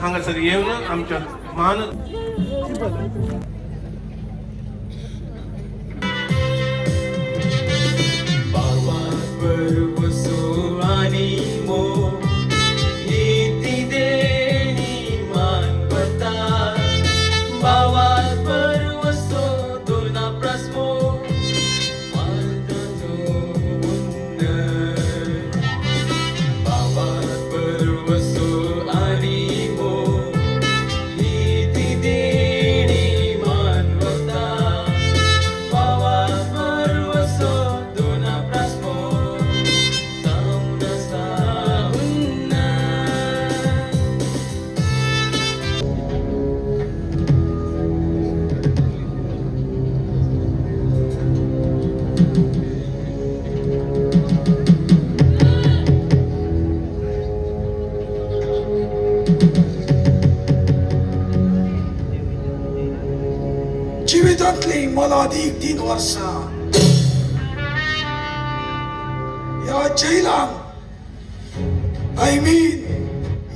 हांगासर येवन आमच्या मान जीवितातली मला अधिक 3 वर्ष या जैलान आय मीन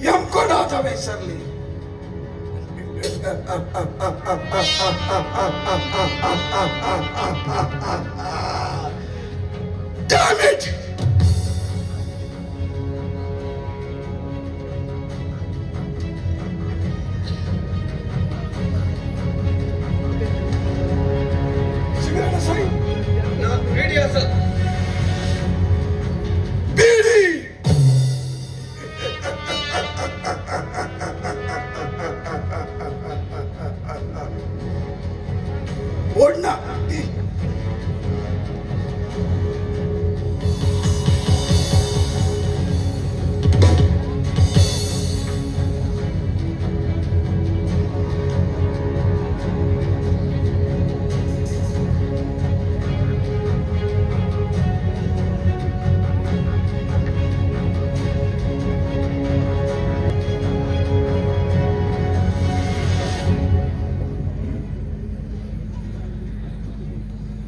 यमकोडात विसरली. Damn it! रेडी असत बीडी ओढ ना.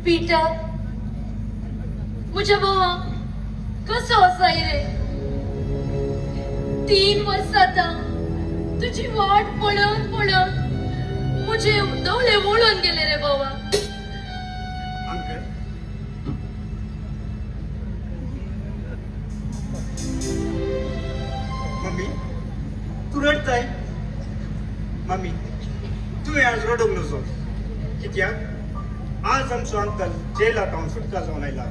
पीटर मुझे भावा कसं असाय रे. 3 वर्षात तुझी वाट पळत मुझे डोळे वळून गेले रे बाबा. मम्मी तू रडताय. मम्मी तुम्ही आज रडू नसो. कित्याक आज आमचो अंकल जेलांत सुटका जावन आयला.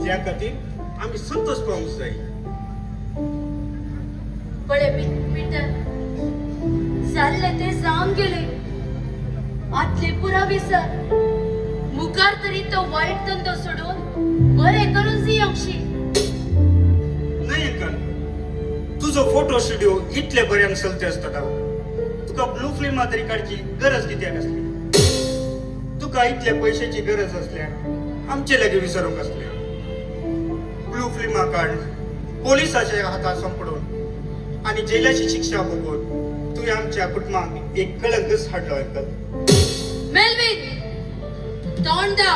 त्या खातीर आमी संतोष पावूंक जाय. बळे पीटर जाल्ले ते जावन गेले. आतले पुरा विसर. मुखार तरी तो वाईट धंदो सोडून बरे करून जियोंकशी. नाही अंकल, तुझो फोटो स्टुडिओ इतले बऱ्यान चलते आसता तुका ब्लू फिल्मा तरी काडची गरज कित्याक आसली. तुका इतल्या पैशाची गरज असल्यार आमचे लागी विसरूंक असल्या. ब्लू फिल्मा काढ, पोलिसाच्या हातात संपडून आणि जेलाची शिक्षा भोगून तुवें आमच्या कुटुंबाक एक कळंकच हाडलो अंकल. मेलविन तोंडा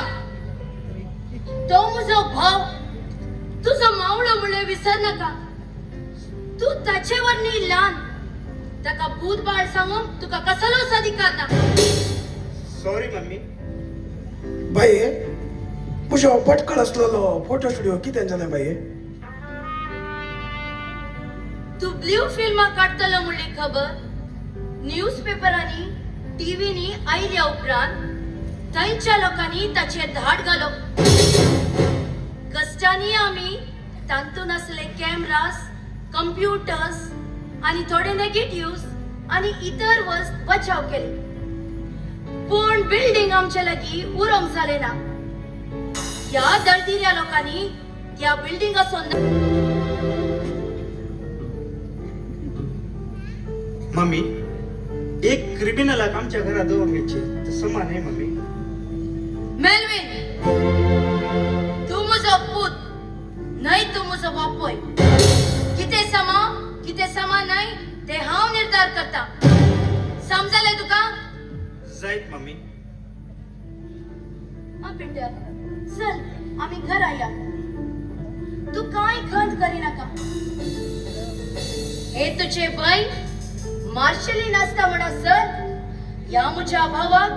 तो म्हजो भाव, तुझो मावळो म्हणले विसर नाका. तू ताचे वरनी ल्हान, ताका भूत बाळ सांगून तुका कसलोच अधिकार ना. Sorry mummy. बाई म्हजो पटकळ असलेलो फोटो स्टुडिओ कितें जालें बाई? तू ब्लू फिल्मा काढतलो म्हणली खबर न्यूज पेपरांनी टीव्हीनी आयल्या उपरांत थंयच्या लोकांनी ताचे धाड घालो. कष्टांनी आमी तांतून असले कॅमेरास, कंप्युटर्स आणि थोडे नेगेटिव्हस आणि इतर वस्त बचाव केले. पण बिल्डिंग आमच्या लागी उरोंक जाले ना. या दळदिऱ्या लोकांनी त्या बिल्डिंग मम्मी एक क्रिमिनलाक आमच्या घरात दवरण्याची तर समान आहे मम्मी. मेलविन तू म्हजो पूत न्हय, तू म्हजो बापोय. कितें समा नाही ते हांव निर्धार करता. समजले तुका? जायत मम्मी. पिंट्या चल आम्ही घरा या. तू काय खंत करी नाका. हे तुझे बाई मार्शली नासता म्हणा सर या म्हज्या भावाक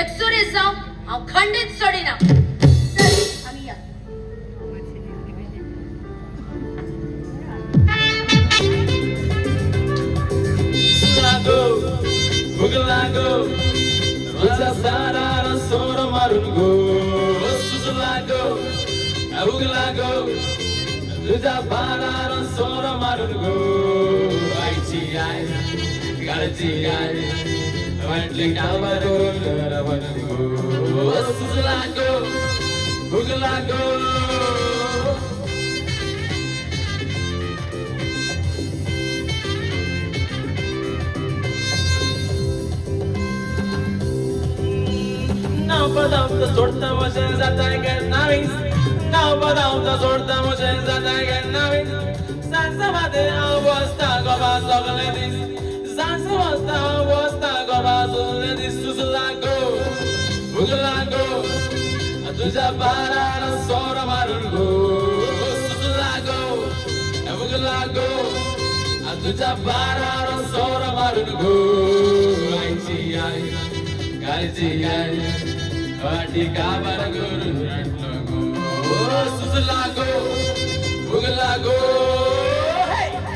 एकसुरे जावं हांव खंडीत सोडिना चल आमी या Lago, Buglago, Razasara, Sora Marungo, Susulago, Buglago, Luzabara, Sora Marungo, Aichi, Garati, Wentling Alvaro, Susulago, Buglago. Não podamos sortar vocês até que navis. Não podamos sortar vocês até que navis. Sansa mate a bosta gova soledis. Sansa bosta a bosta gova soledis. Susulago, buglago. A tuja para na sora marungo. Susulago, buglago. A tuja para na sora marungo. Ai chi ai. Garijigai, Vadika Baraguru, Susulago, Buglago,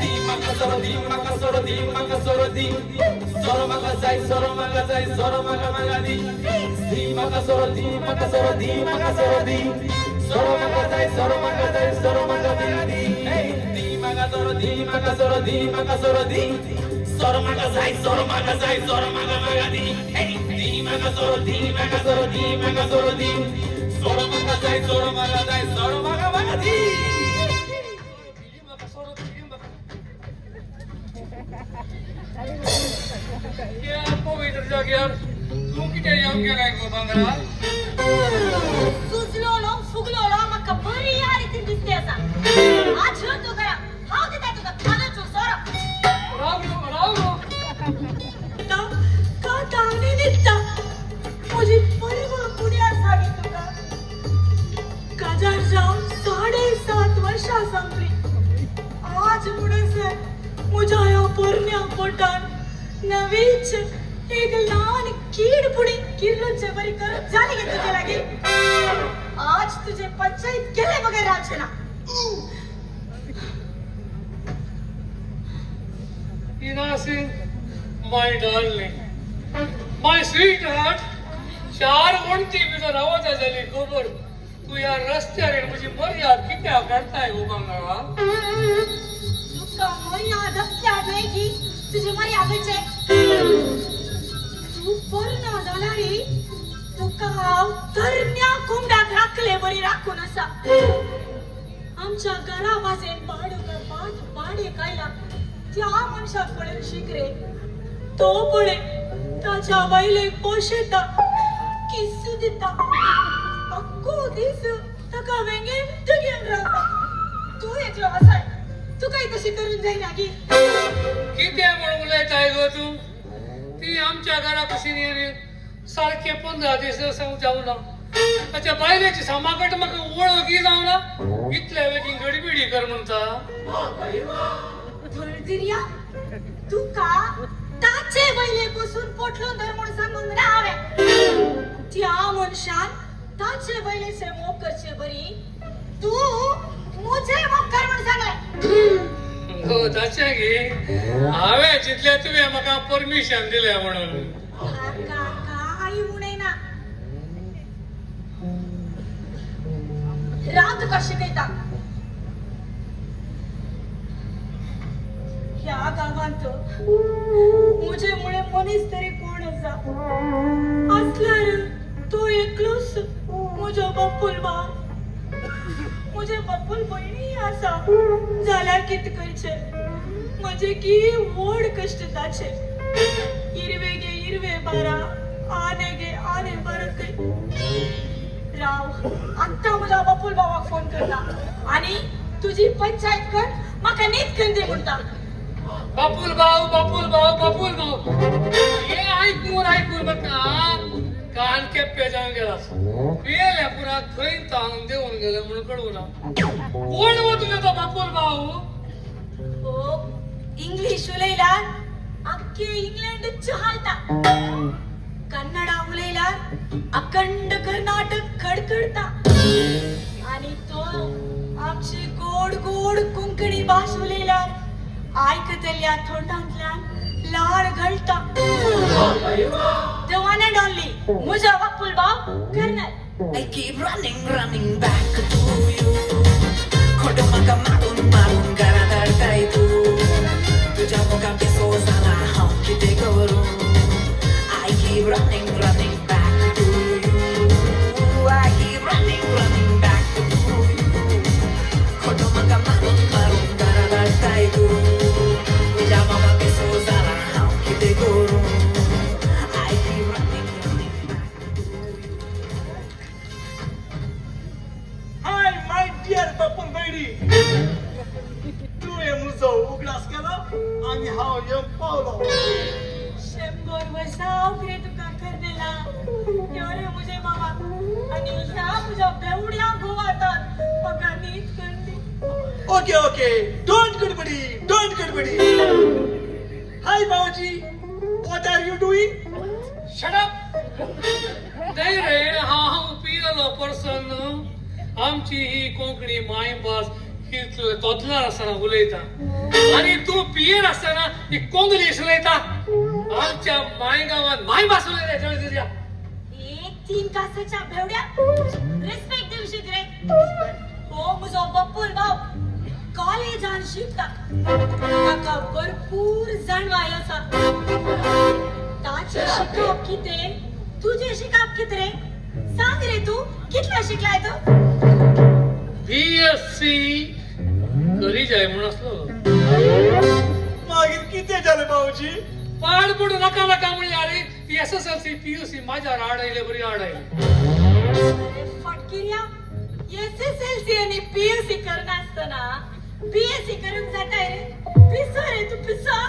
Dimakasoro, Dimakasoro, Dimakasoro, Soromagazai, Soromagazai, Soromagamagadi, Dimakasoro, Dimakasoro, Dimakasoro, Soromagazai, Soromagazai, Soromagamagadi, Dimakasoro, Dimakasoro, Dimakasoro, Soromagazai, Soromagazai, Soromagamagadi, Dimakasoro, Dimakasoro, Dimakasoro, Soromagazai, Soromagazai, Soromagamagadi. Ya, पवित्र जाग्यार तू किती योग्य नाही गो बांगरा सुजलोलो फुगलोलो म्हाका बरी यारी दिसते आसा आज तो करा हांव दिता तुका खानाचो सोरो राव का तावणी निघता माझी परिवा पुण्या साडी तुका काजार जाऊन 7.5 वर्षा संपली आज मुडेसे मुझ्या या पोरण्या पोटान नवीच एक लहान कीड पुडी किरलोचे बरी करत झाली गे तुझे लागे आज तुझे पंचायत केले बघे राजना Innocent, my darling, my sweetheart. 4 वणती भितर आवाजा झाली खबर तू या रस्त्यार म्हणजे मर्याद कित्या करताय गो बांगरा तुका मर्यादा नाही की तुझे मर्यादेचे तू पूर्ण झालारी तुका हांव तरण्या कोंबड्याक राखले बरी राखून असा आमच्या घरा वाजेन भाडे कायला त्या मनशाकडे शिकरे तो पळे ताच्या बायलेक पोषेता किस्सू दिता अक्को दीस ताका वेंगेन तुगेन रावता तू एकलो आसाय तू काही तशी करून जाईना की किती म्हणून उलयताय गो तू ती आमच्या घरा कशी नेली सारखे 15 दीस जाऊ ना त्याच्या बायलेची समाकट म्हाका वळखी जाऊ ना इतल्या वेगळी गडबिडी कर म्हणता धुळदिर्या तुका ताचे बैले बसून पोटलो धर म्हणून सांगून राहावे त्या मनशान ताचे बैलेचे मोग करचे बरी तू मुझे मोग कर म्हणून सांगले हो ताचे गे हांवे चितले तुवें म्हाका परमिशन दिले म्हणून काही म्हणय ना रात तुका शिकयता ह्या गावांत मुझे मुळे मनीस तरी कोण असा असल्यार तो एकलोच मुजो बापूल भाव मुझे बापूल बहिणी आसा जाल्यार कित करचे म्हजे की व्हड कश्ट जाचे हिरवे गे हिरवे बारा आने गे आने बरत राव आत्ता म्हज्या बापूल भावाक फोन करता आणि तुझी पंचायत कर म्हाका नीट करून दे म्हणटा बापूल भाऊ हे ऐकून बघा कान केप्पे जाऊन गेलास पेल्या पुरा खंय ताण देऊन गेले म्हणून कळू ना कोण हो तुझा तो बापूल भाऊ ओ इंग्लिश उलयल्यार आख्खे ಕಿಚ್ಚು हालता कन्नड उलयल्यार अखंड कर्नाटक खडखडता आणि तो आमची गोड गोड कोंकणी भास उलयल्यार आयकतल्या तोंडांतल्यान लाळ गळटा. The one and only मुझा बापूल बाप colonel. I keep running back to you. खोटं मका मारून घरात तू तुझ्या मुका पिसो झाला हा किती करू. I keep running back to you. I keep running back to you. खोटं मका मारून घरात तू तुझ्या मुका पिसो झाला हा किती करू. I keep running back to you. Hi my dear बापून बैडी तू हे मुजो उगडास केला आणि हांव येवन पावलो. 100 वर्षां रे तुका कर्नला यो रे मुझे बाबा आणि ह्या तुझ्या बेवड्या गोवातात म्हाका नीट करते. ओके डोंट गडबडी. Hi Babaji what are you doing. Shut up! नाही रे हा पियलो पर्सन आमची ही कोंकणी मायभास ही तोतलार असताना उलयता आणि तू पियेर असताना ही कोंकणी उलयता. आमच्या मायगावात मायभास उलयता जळजळ्या. एक 3 कासाच्या बेवड्या रिस्पेक्ट दिवशी शिक रे. हो मुजो बप्पूल भाव कॉलेजान शिकता ताका भरपूर जाणवाय आसा. ताची शिकप किते तुझे शिकप किते रे सांग रे. तू कितला शिकलाय तो. BSc करी जाय म्हणून असलो मागीर कितें जालें बाबाजी. पाड पडू नका म्हणजे अरे ती SSLC PUC माझ्यावर आडायले बरी आडायले. अरे फटकिर्या SSLC आणि PUC करना असताना BSc करून जाताय रे. पिसा रे तू पिसा.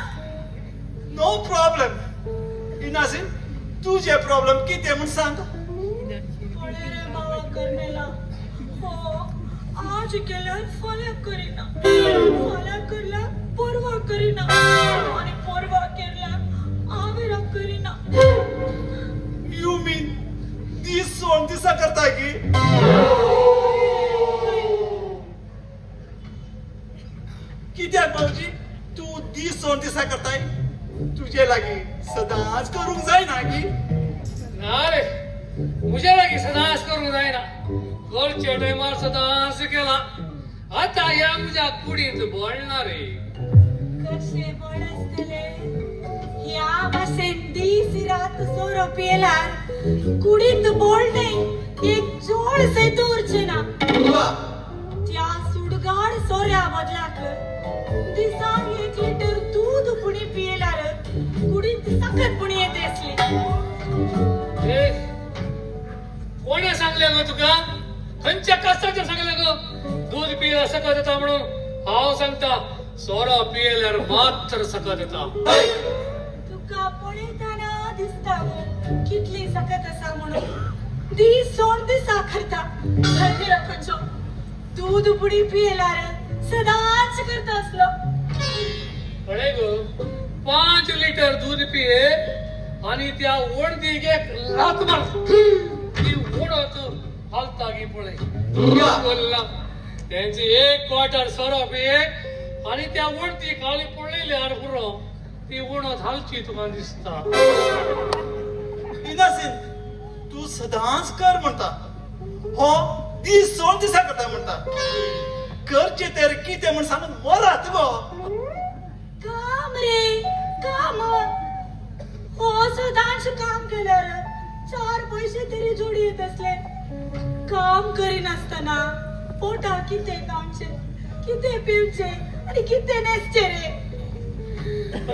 No problem. इनासिन तुझे प्रॉब्लेम कितें म्हूण सांग. पळे रे बाबा कर्नला. हो आज केल्यार फाल्यां करिना फाल्यां करल्यार परवा करिना आणि परवा केल्यार आवेरा करिना. यू मीन दीस सोन दिसा करता की. कित्याक बाबूजी तू दीस सोन दिसा करताय. तुझे लागी सदांच करूंक जायना की. ना रे मुझे लागी सदांच करूंक जायना. घरच्या टायमार सदांच केला. आता ह्या मुझ्या कुडीत बोलणार रे. कशे बळ असतले ह्या भाशेन दीस रात सोरो पियेल्यार कुडीत बोल नाही एक जोड सैत उरचे ना. त्या सुडगाड सोऱ्या बदलाक दिसाक 1 लिटर दूध पुणी पियेल्यार कुडीत सकत पुणी येते असली. ए, कोणे सांगले ग तुका. खंयच्या कष्टाचे सांगले ग. दूध पियला सकत येता म्हणून हांव सांगता सोरो पियेल्यार मात्र सकत येता. तुका पळयताना दिसता गो कितली सकत आसा म्हणून. दीस सोड दिसा करता धर्मीरा खंयचो दूध पुडी पियेल्यार सदांच करता असलो. कळे ग 5 लिटर दूध पिये आणि त्या वणदीक एक लात मार. ती वणत हालता गी पळय. बोलला त्यांची 1 क्वार्टर सोरो पिये आणि त्या वणदी खाली पडलेल्यार पुरो ती वणत हालची तुका दिसता. इनासिन तू सदांच कर म्हणटा. हो दीस सोन दिसा करता म्हणटा. करचे तर कितें म्हण सांगून मरात गो. काम रे काम. हो सदांच काम केल्यार 4 पैसे तरी जोडी येत असले. काम करीनासतना पोटा किते कामचे किते पिवचे आणि किते नेसचे रे.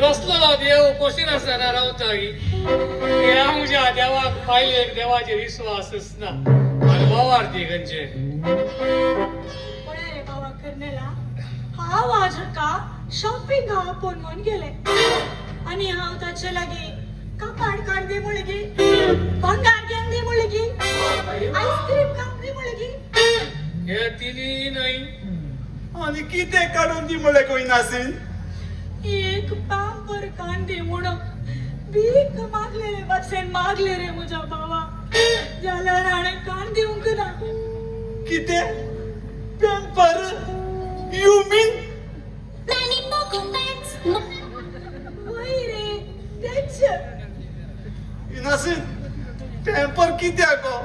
रसलो देव पोशीन असताना रावता गी. त्या मुझ्या देवाक पाहिले देवाचे विश्वासच ना आणि वावारती गंजे. पळे रे बाबा कर्नला हांव आज का शॉपिंग आपण म्हणून गेले आणि हांव ताचे लागी कपाट काढदी मुळगी भंगार घेंदी मुळगी आईस्क्रीम कांदी मुळगी हे तिनी नाही. आणि कितें काडून दी म्हळें को इनासिन. एक पांपर कांदी म्हणून भीक मागले रे बसेन मागले रे मुझा बाबा जाल्यार हाणें कान दिवंक ना किते पेपर यू मीन वय रे तेच इनासिन पेपर कित्याक गो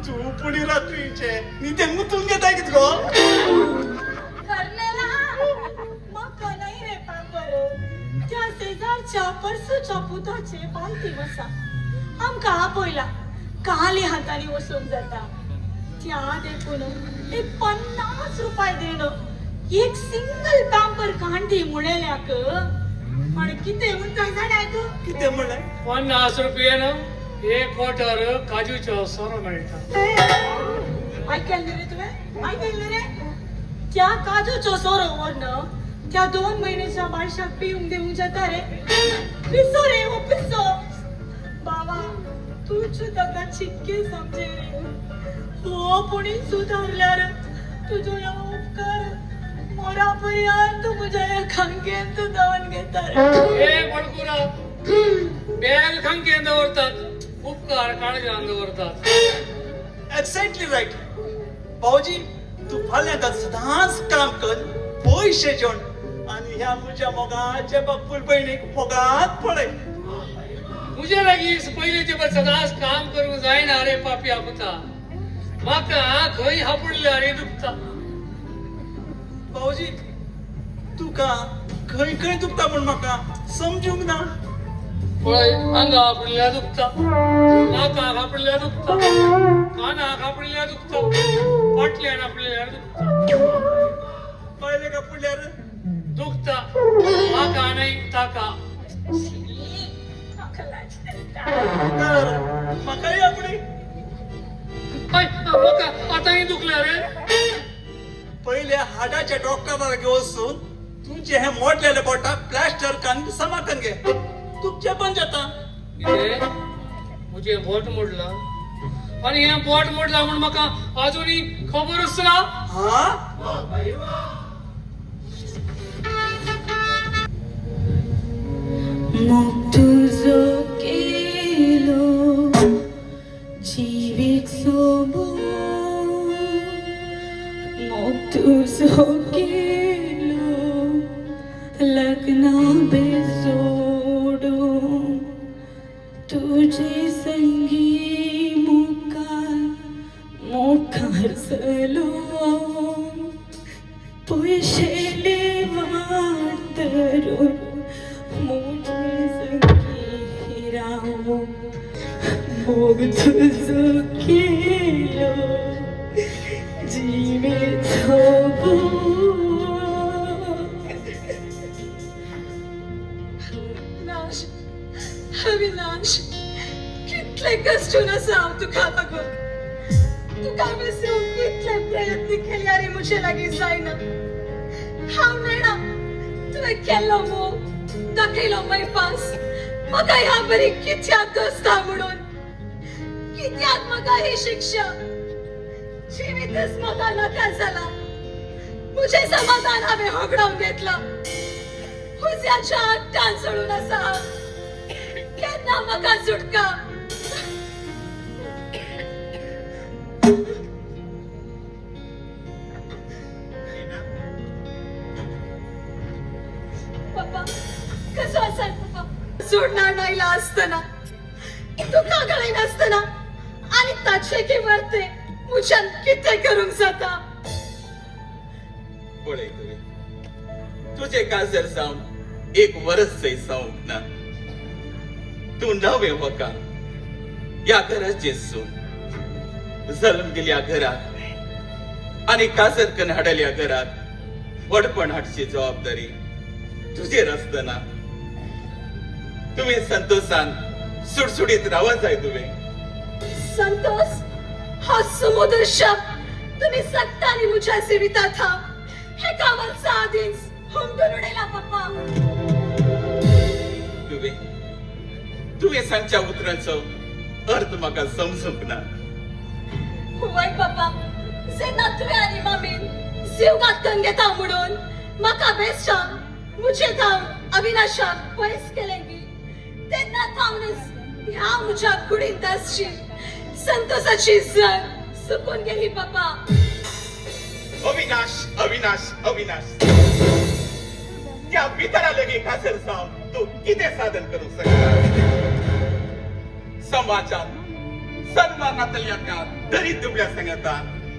तू पुढे रात्रीचे नी ते मुतून घेताय कित गो करलेला म्हाका नाही रे पेपर त्या शेजारच्या परसूच्या पुताचे पालती वसा आमका आपयला काली हाताने वसून जाता त्या देखून एक 50 रुपये देणं एक सिंगल पेपर कांडी मुळेल्याक आणि किती उंचा जाणाय तू किते म्हणले 50 रुपयानं 1 क्वार्टर काजूचो सोरो मेळटा ऐकलं रे तुवें ऐकलं रे त्या काजूचो सोरो व्हरन त्या 2 महिन्याच्या बायशाक पिवूंक दिवंक जाता रे पिसो रे हो पिसो बाबा तूच ताका चिक्के समजे रे हो पुणी सुधारल्यार तुजो ह्यो उपकार मोरापर्यंत तुझ्या या खांकेन तू जाऊन घेता रे ए बडकुरा बॅग खांकेन दवरतात उपकार काळजान दवरतात एक्झॅक्टली राईट भाऊजी तू फाल्यां सदांच काम कर पयशे जोड आणि ह्या म्हज्या मोगाच्या बापूल भयणीक मोगात पळय तुझे लागीं पयलींचे पर सदांच काम करूंक जायना रे पापिया पुता म्हाका खंय हापडल्या रे दुखता भाऊजी तुका खंय खंय दुखता म्हण म्हाका समजूंक ना पळय अंगा हापडल्या दुखता नाकाक हापडल्या दुखता कानाक हापडल्या दुखता फाटल्यान हापडल्या दुखता पळयलें का फुडल्यार दुखता म्हाका नाही ताका म्हाकाय आपणे म्हाका आतांय दुखल्या रे पहिले हाडाच्या डॉक्टराक वचून तुमचे हे मोडलेले बोटा प्लास्टर कान समाकन घे तुमचे पण जाता मुझे बोट मोडला आणि हे बोट मोडला म्हणून म्हाका अजूनही खबरच ना हा मग तुझो केलो जिवीक सोबून मग तुझो केलो लग्ना बेसोडून तुझे संगी मुखार चलो पयशेले वाटरून मुझे संगी राव मोग तुझो केलो जिवीचो नाश अविनाश कितले कष्टून आसा हांव तुका लागून तुका विसरूंक कितले प्रयत्न केल्या रे म्हजे लागीं जायना हांव नेणा तुवें केल्लो मोग दाखयलो मैपास म्हाका ह्या बरी कित्याक दोस्ता म्हणून कित्याक म्हाका ही शिक्षा जिवीतच म्हाका नाका जाला म्हजें समाधान हांवें होगडावन घेतलां हुस्याच्या आट्टान सोडून आसा हांव केन्ना म्हाका सुटका पप्पा कसो आसा पप्पा सोडणार नायला आसतना तुका गळय नासतना आनी ताचे की वर्ते मुझ्यान कितें करूंक जाता पळय तुवें तुझे काजर जावन 1 वर्स जय जावंक ना तू नवे वका या घराचे सून जल्म गेल्या घरात आणि काजर कन हाडल्या घरात वडपण हाडची जबाबदारी तुझेर आसतना तुम्ही संतोषान सुटसुटीत रावा जाय तुवें संतोष हा समुद्र शब्द तुम्ही सक्तानी मुझ्या जिवितात हा हे कावल साधीच हुमडून उडेला पप्पा तुम्ही सांगच्या उतरांचो अर्थ म्हाका समजूंक ना वय पप्पा जेन्ना तुवें आनी मामीन जीव घातकन घेता म्हणून म्हाका बेश्टाक मुझे धांव अविनाशाक पयस केलें तेन्ना ह्या मुझ्या कुडींत आसची संतोषाची जर सुकून गेली बाबा. अविनाश अविनाश अविनाश त्या पितरा लगे कासर जाऊन तू किती साधन करू शकता समाजात सन्मानातल्या का तरी तुमल्या सांगता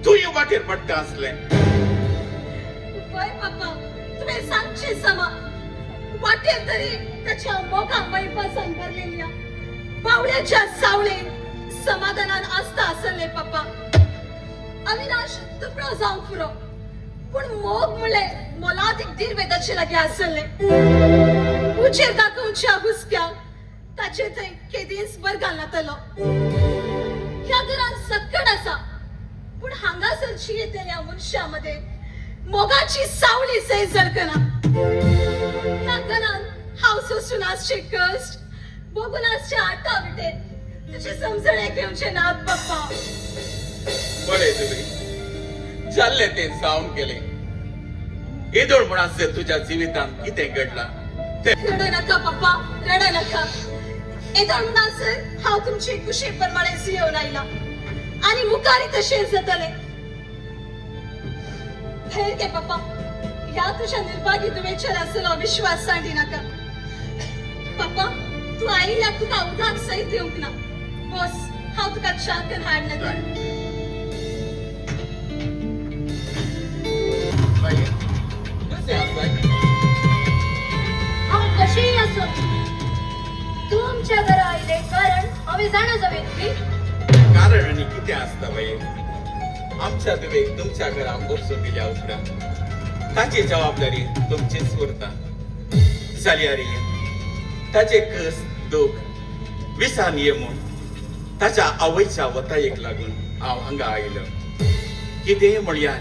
तू ये वाटेर पडता असले वय बाबा तुम्ही सांगचे समा वाटेल तरी त्याच्या मोगा मैपासन भरलेल्या बावड्याच्या सावळे समाधानात असता असले पप्पा. अविनाश तुकडो जाऊन फुरो पण मोग मुळे मोलादिक दीर्वेदाचे लागे असले उचेर दाखवूनच्या हुसक्या ताचे थंय केदीस बर घालतलो. ह्या घरात सक्कड असा पण हांगासरची येतेल्या मनशामध्ये मोगाची सावली सै जळकना. ह्या घरात हाव सोसून आसचे कष्ट बघून आसचे आटा विटे तुझे समजणे घेऊनचे नात बाप्पा. बरे तुम्ही चालले ते जाऊन गेले इदोड म्हणाचे तुझ्या जीवितांत किती घडला ते रडू नका पप्पा रडू नका. येतो म्हणून हाव तुमची कुशी प्रमाणे येऊन आयला आणि मुखारी तसे जातले. हेर के पप्पा या तुझ्या निर्भागी दुवेचर असलो विश्वास सांडी नका. पप्पा तू आईला तुका उदाक सहित येऊक ना बस हाव तुका चाकन हाड नका. बाई कसे आहात बाई हांव कशीही असो तू आमच्या घरा आयले कारण हांवें जाणा जावेत की कारण आणि किती असता बाई आमच्या दुवेक तुमच्या घरात बसून दिल्या उपरांत ताची जबाबदारी तुमचीच उरता जाली अरे ताचे कस दुःख विसान येमून ताच्या आवयच्या वतायेक लागून हांव हांगा आयलो. कितें म्हणल्यार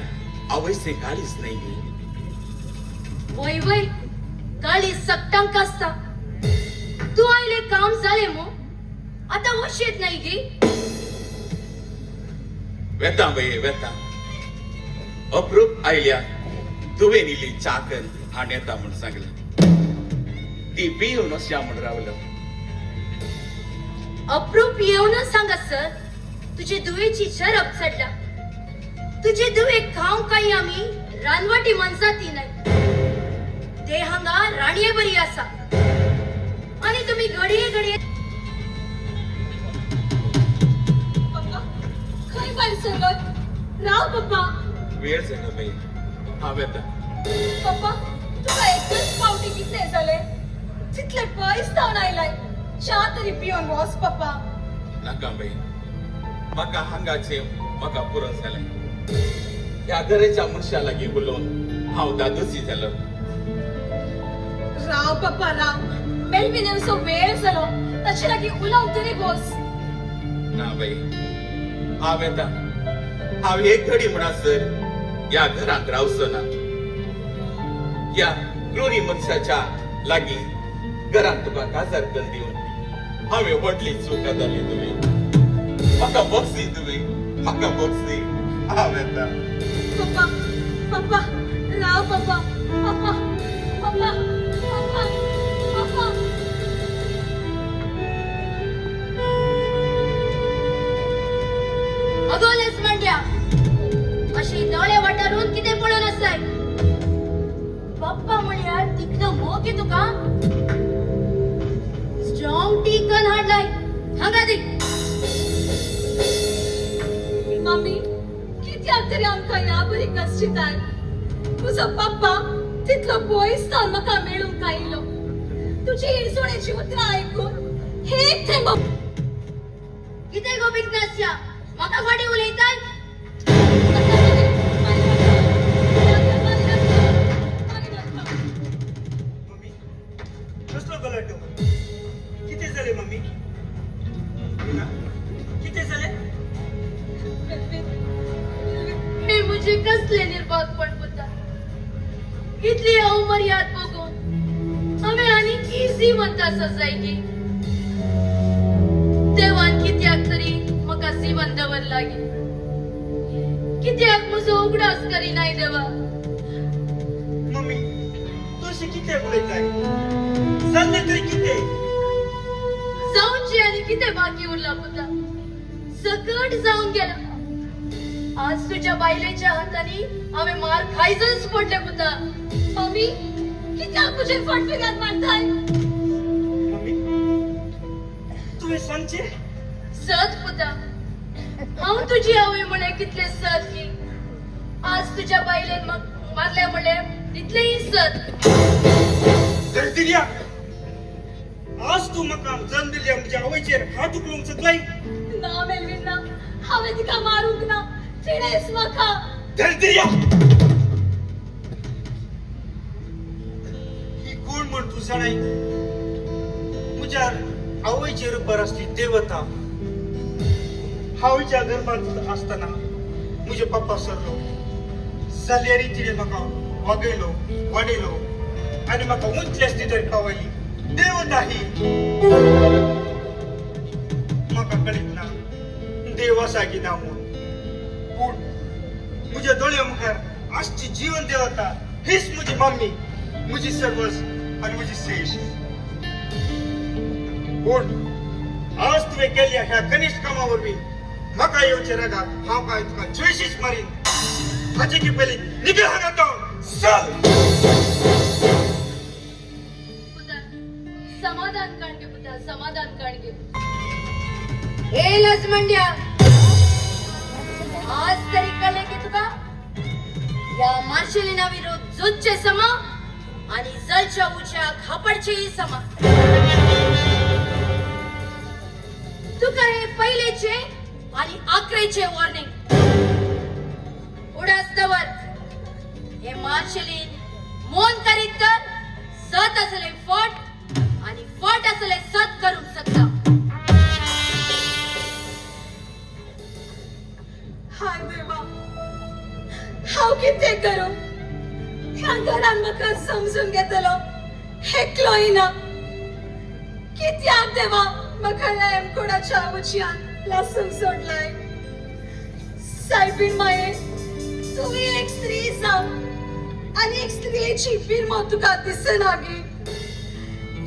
आवयचे काळीच नाही. वय वय काळी सक्तांक आसता. तू आयले काम जाले मो आता वशेत नाही गी. वेता बाई वेता अप्रूप आयल्या तुवें इली चाकन हाण येता म्हूण सांगलें ती पिवन अशा म्हूण रावलो. अप्रूप येऊनच सांगा सर तुझे दुवेची झरप चढला. तुझे दुवे खाव काही आम्ही रानवटी मनसाती नाही ते हांगा राणये बरी आसा आणि तुम्ही घडये घडये पप्पा खंय भायर सरत राव पप्पा. वेळ जालो बाई हांव येता. पप्पा तुका एकच पावटी कितले झाले तितले पयस जावन आयलाय. च्या तरी पिवन वस पप्पा. नाका बाई म्हाका हांगाचे म्हाका पुरो जालें. ह्या घराच्या मनशा लागीं उलोवन हांव दादोशी जालो. राव पप्पा राव मेळपी नेवसो वेळ जालो ताचे लागीं उलोवंक तरी बस. ना बाई हांव येता. हांव एक घडी म्हणसर ह्या घरांत रावचो ना. ह्या क्रुरी मनशाच्या लागीं घरांत तुका काजार करून दिवन हांवें व्हडली चूक जाली. तुवें म्हाका बक्षी तुवें म्हाका बक्षी. हांव येता. पप्पा पप्पा राव पप्पा पप्पा पप्पा पप्पा पप्पा. अगोलेच म्हणल्या अशी दोळे वाटारून किती पळून असाय. पप्पा म्हणल्यार तितलं मोग आहे तुका. स्ट्रॉंग टी कन हाडलाय हांगा दी. मम्मी कित्याक तरी आमकां ह्या बरी कश्चिताय तुजो पप्पा तितलो पयस जावन म्हाका मेळूंक आयलो. तुजी इरसोणेची उतरां आयकून हे थेंब किती गो बिगनासया म्हाका फाटी उलयताय. मम्मी कसलो गलाटो किती झाले मम्मी किती झाले. हे मुझे कसले निर्भागपण पुता. इतली अवमर्याद बघून हांवें आनी इझी म्हणटा सोसायटी. देवान कित्याक तरी म्हाका जीवन दवरला गे. कित्याक म्हजो उगडास करिनाय देवा. मम्मी तू अशी किती उलयताय. जाल्ले तरी किती जाऊनची आनी किती बाकी उरला पुता सकट जाऊन गेला आज तुझ्या बायलेच्या हाताने आम्ही मार खायचंच पडले पुता मम्मी किती तुझे फटफिगात मारताय मम्मी तुम्ही सांगचे सत पुता हांव तुझी आवय म्हणे कितले सत की आज तुझ्या बायलेन मारल्या म्हणे तितलेही सत दर्दिल्या आज तू म्हाका जन दिल्या म्हज्या आवयचेर हात उखलूंक शकलाई ना मेलवीन ना हांवें तिका मारूंक ना तिणेंच म्हाका दर्दिल्या ही कोण म्हण तू जाणाय म्हज्या आवयचेर उपर असली देवता हांव ज्या गर्भांत असताना म्हजे पप्पा सरलो जाल्यार तिणें म्हाका वागयलो वाडयलो आनी म्हाका उंचल्या स्थितीर पावयली देवता ही म्हाका कळीत ना देव आसा की ना म्हूण पूण म्हज्या दोळ्या मुखार आजची जीवन देवता हीच म्हजी मम्मी म्हजी सर्वस आनी म्हजी शेष पूण आज तुवें केल्ल्या ह्या कनिश्ट कामा वरवीं म्हाका येवचे रागात हांव काय तुका द्वेशीच मारीन हाचे की पयलीं निघे हांगातून चल पुता समाधान काढगे पुता समाधान काढगे हे लजमंड्या आज तरी कळले की तुका या मार्शलिना विरोध जुजचे समा आणि जलच्या उच्या खापडचेही समा तुका हे पहिलेचे आणि अकरेचे वॉर्निंग उडास्तवर हे मार्शलिन मोन करीत तर सत असले फट आणि फट असले सत करू शकता हाय देवा हांव कितें करूं ह्या घरान म्हाका समजून घेतलो हेकलोय ना कित्याक देवा म्हाका ह्या कोणाच्या उच्यान लासून सोडलाय सायबीण माये तू एक स्त्री जाव आणि एक स्त्रियेची फिल्म तुका दिसना गे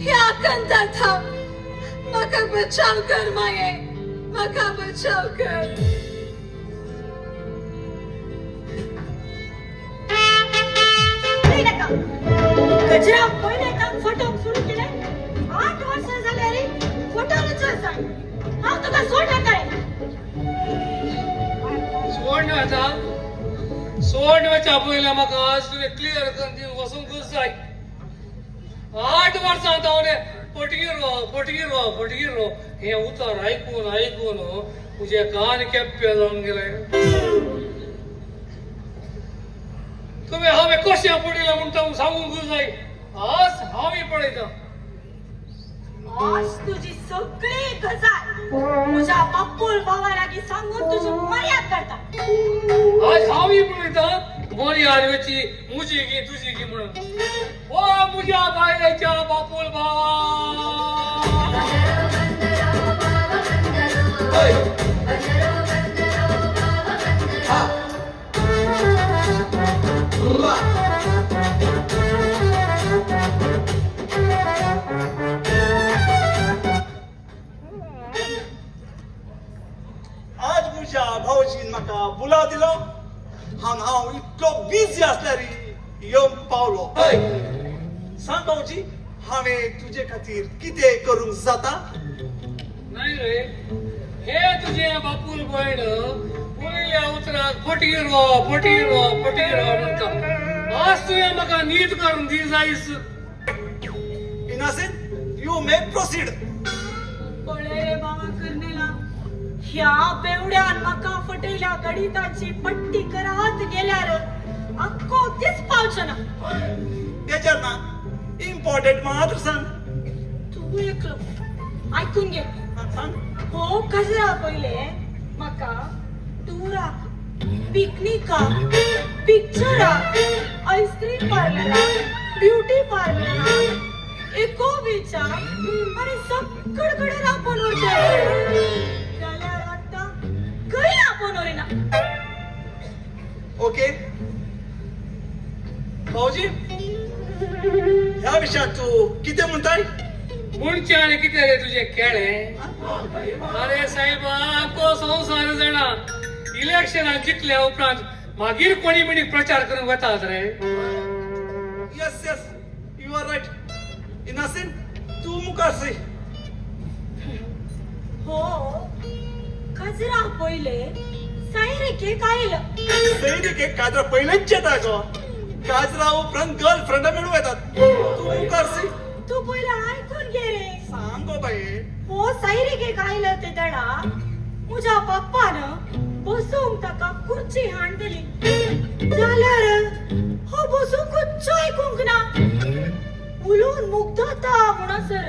ह्या कंतात म्हाका बचाव कर माये म्हाका बचाव कर गजरा पहिले काम फोटो सुरू केले 8 वर्ष झाले रे फोटो रचत जाय हांव तुका सोडना काय सोड ना आता सोड वचा पयला म्हाका आज तुवें क्लियर करून दिवन वचूंकूच जाय 8 वर्सां हांव फटगीर रो हे उतार आयकून तुजे कान केप्पे जावन गेले तुम्ही हांवें कशें पडयलें म्हूण तांकां सांगूंकूच जाय आज हांव पळयता आज तुझी सगळी गजाल तुझ्या बापूल भावा लागीं सांगून तुझी मर्याद करता आज हांव पळयता बरी आरवेची मुजी गी तुजी गी म्हणून ओ म्हज्या बायलेच्या बापूल भावा आज म्हज्या भावजीन म्हाका बुलाव दिलो हांव इतलो बिझी आसल्यार येवन पावलो सांग भावजी हांवें तुजे खातीर कितें करूंक जाता नाही रे हे तुझे बापूल भयण पयल्या उतराक फटगीर म्हणटा आज तुवें म्हाका नीट करून दी जायस इनासिन यू मे प्रोसीड पळय रे बाबा कर्नेला ह्या बेवड्यान म्हाका फटयल्या गणिताची पट्टी करत गेल्यार अक्को तेच पावचो ना तेजेर ना इम्पॉर्टंट मात्र सांग तू एकलो ऐकून घे सांग हो गजरा पहिले म्हाका टुराक पिकनिकाक पिक्चराक आईस्क्रीम पार्लराक ब्युटी पार्लराक इको बीचाक आणि सगळीकडे राखून उरते जाल्यार आता खंय राखून उरिना ओके भाऊजी ह्या विषयात तू किती म्हणताय मुंडचे आणि किती रे तुझे खेळे अरे साहेबा तो संसार जाणा इलेक्शनात जिंकल्या उपरांत मागीर कोणी बिणी प्रचार करून वतात रे yes yes you are right इनासिन तू मुखार सई हो कजरा पहिले सायरिके कायलं सैनिक काजरा पहिलेच येता गो काजरा उपरांत गर्लफ्रेंड मिळून येतात तू मुखार सई तू पहिला ऐकून घे रे सांग गो बाई हो सायरिके कायलं ते दडा मुझ्या पप्पानं बसून ताका खुर्ची हाणतली जाल्यार हो बसून कुच्चो ऐकूंक ना उलून मुग्धता म्हणसर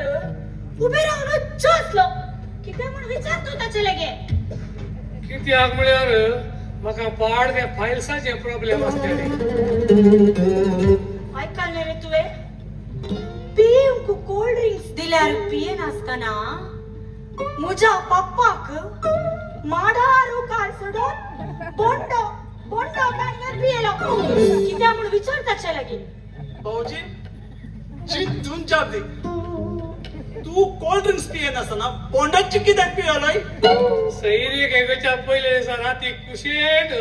उबे रावन चसलो कितें म्हण विचारतो ताचे लगे कित्याक म्हळ्यार म्हाका पाड त्या फायल्साचे प्रॉब्लेम आसलेले ऐकले रे तुवे पियंक कोल्ड ड्रिंक्स दिल्यार पिये नासतना मुझ्या पप्पाक माडार उकार सोडून बोंडो बँगर पियेलो कित्याक म्हण विचारताचे लगे भाऊजी चिंतून चाप दे तू कोल्ड ड्रिंक्स पिये नसताना बोंडाची कित्याक पियलोय सैरीक एकेच्या पहिले दिसा राती कुशेट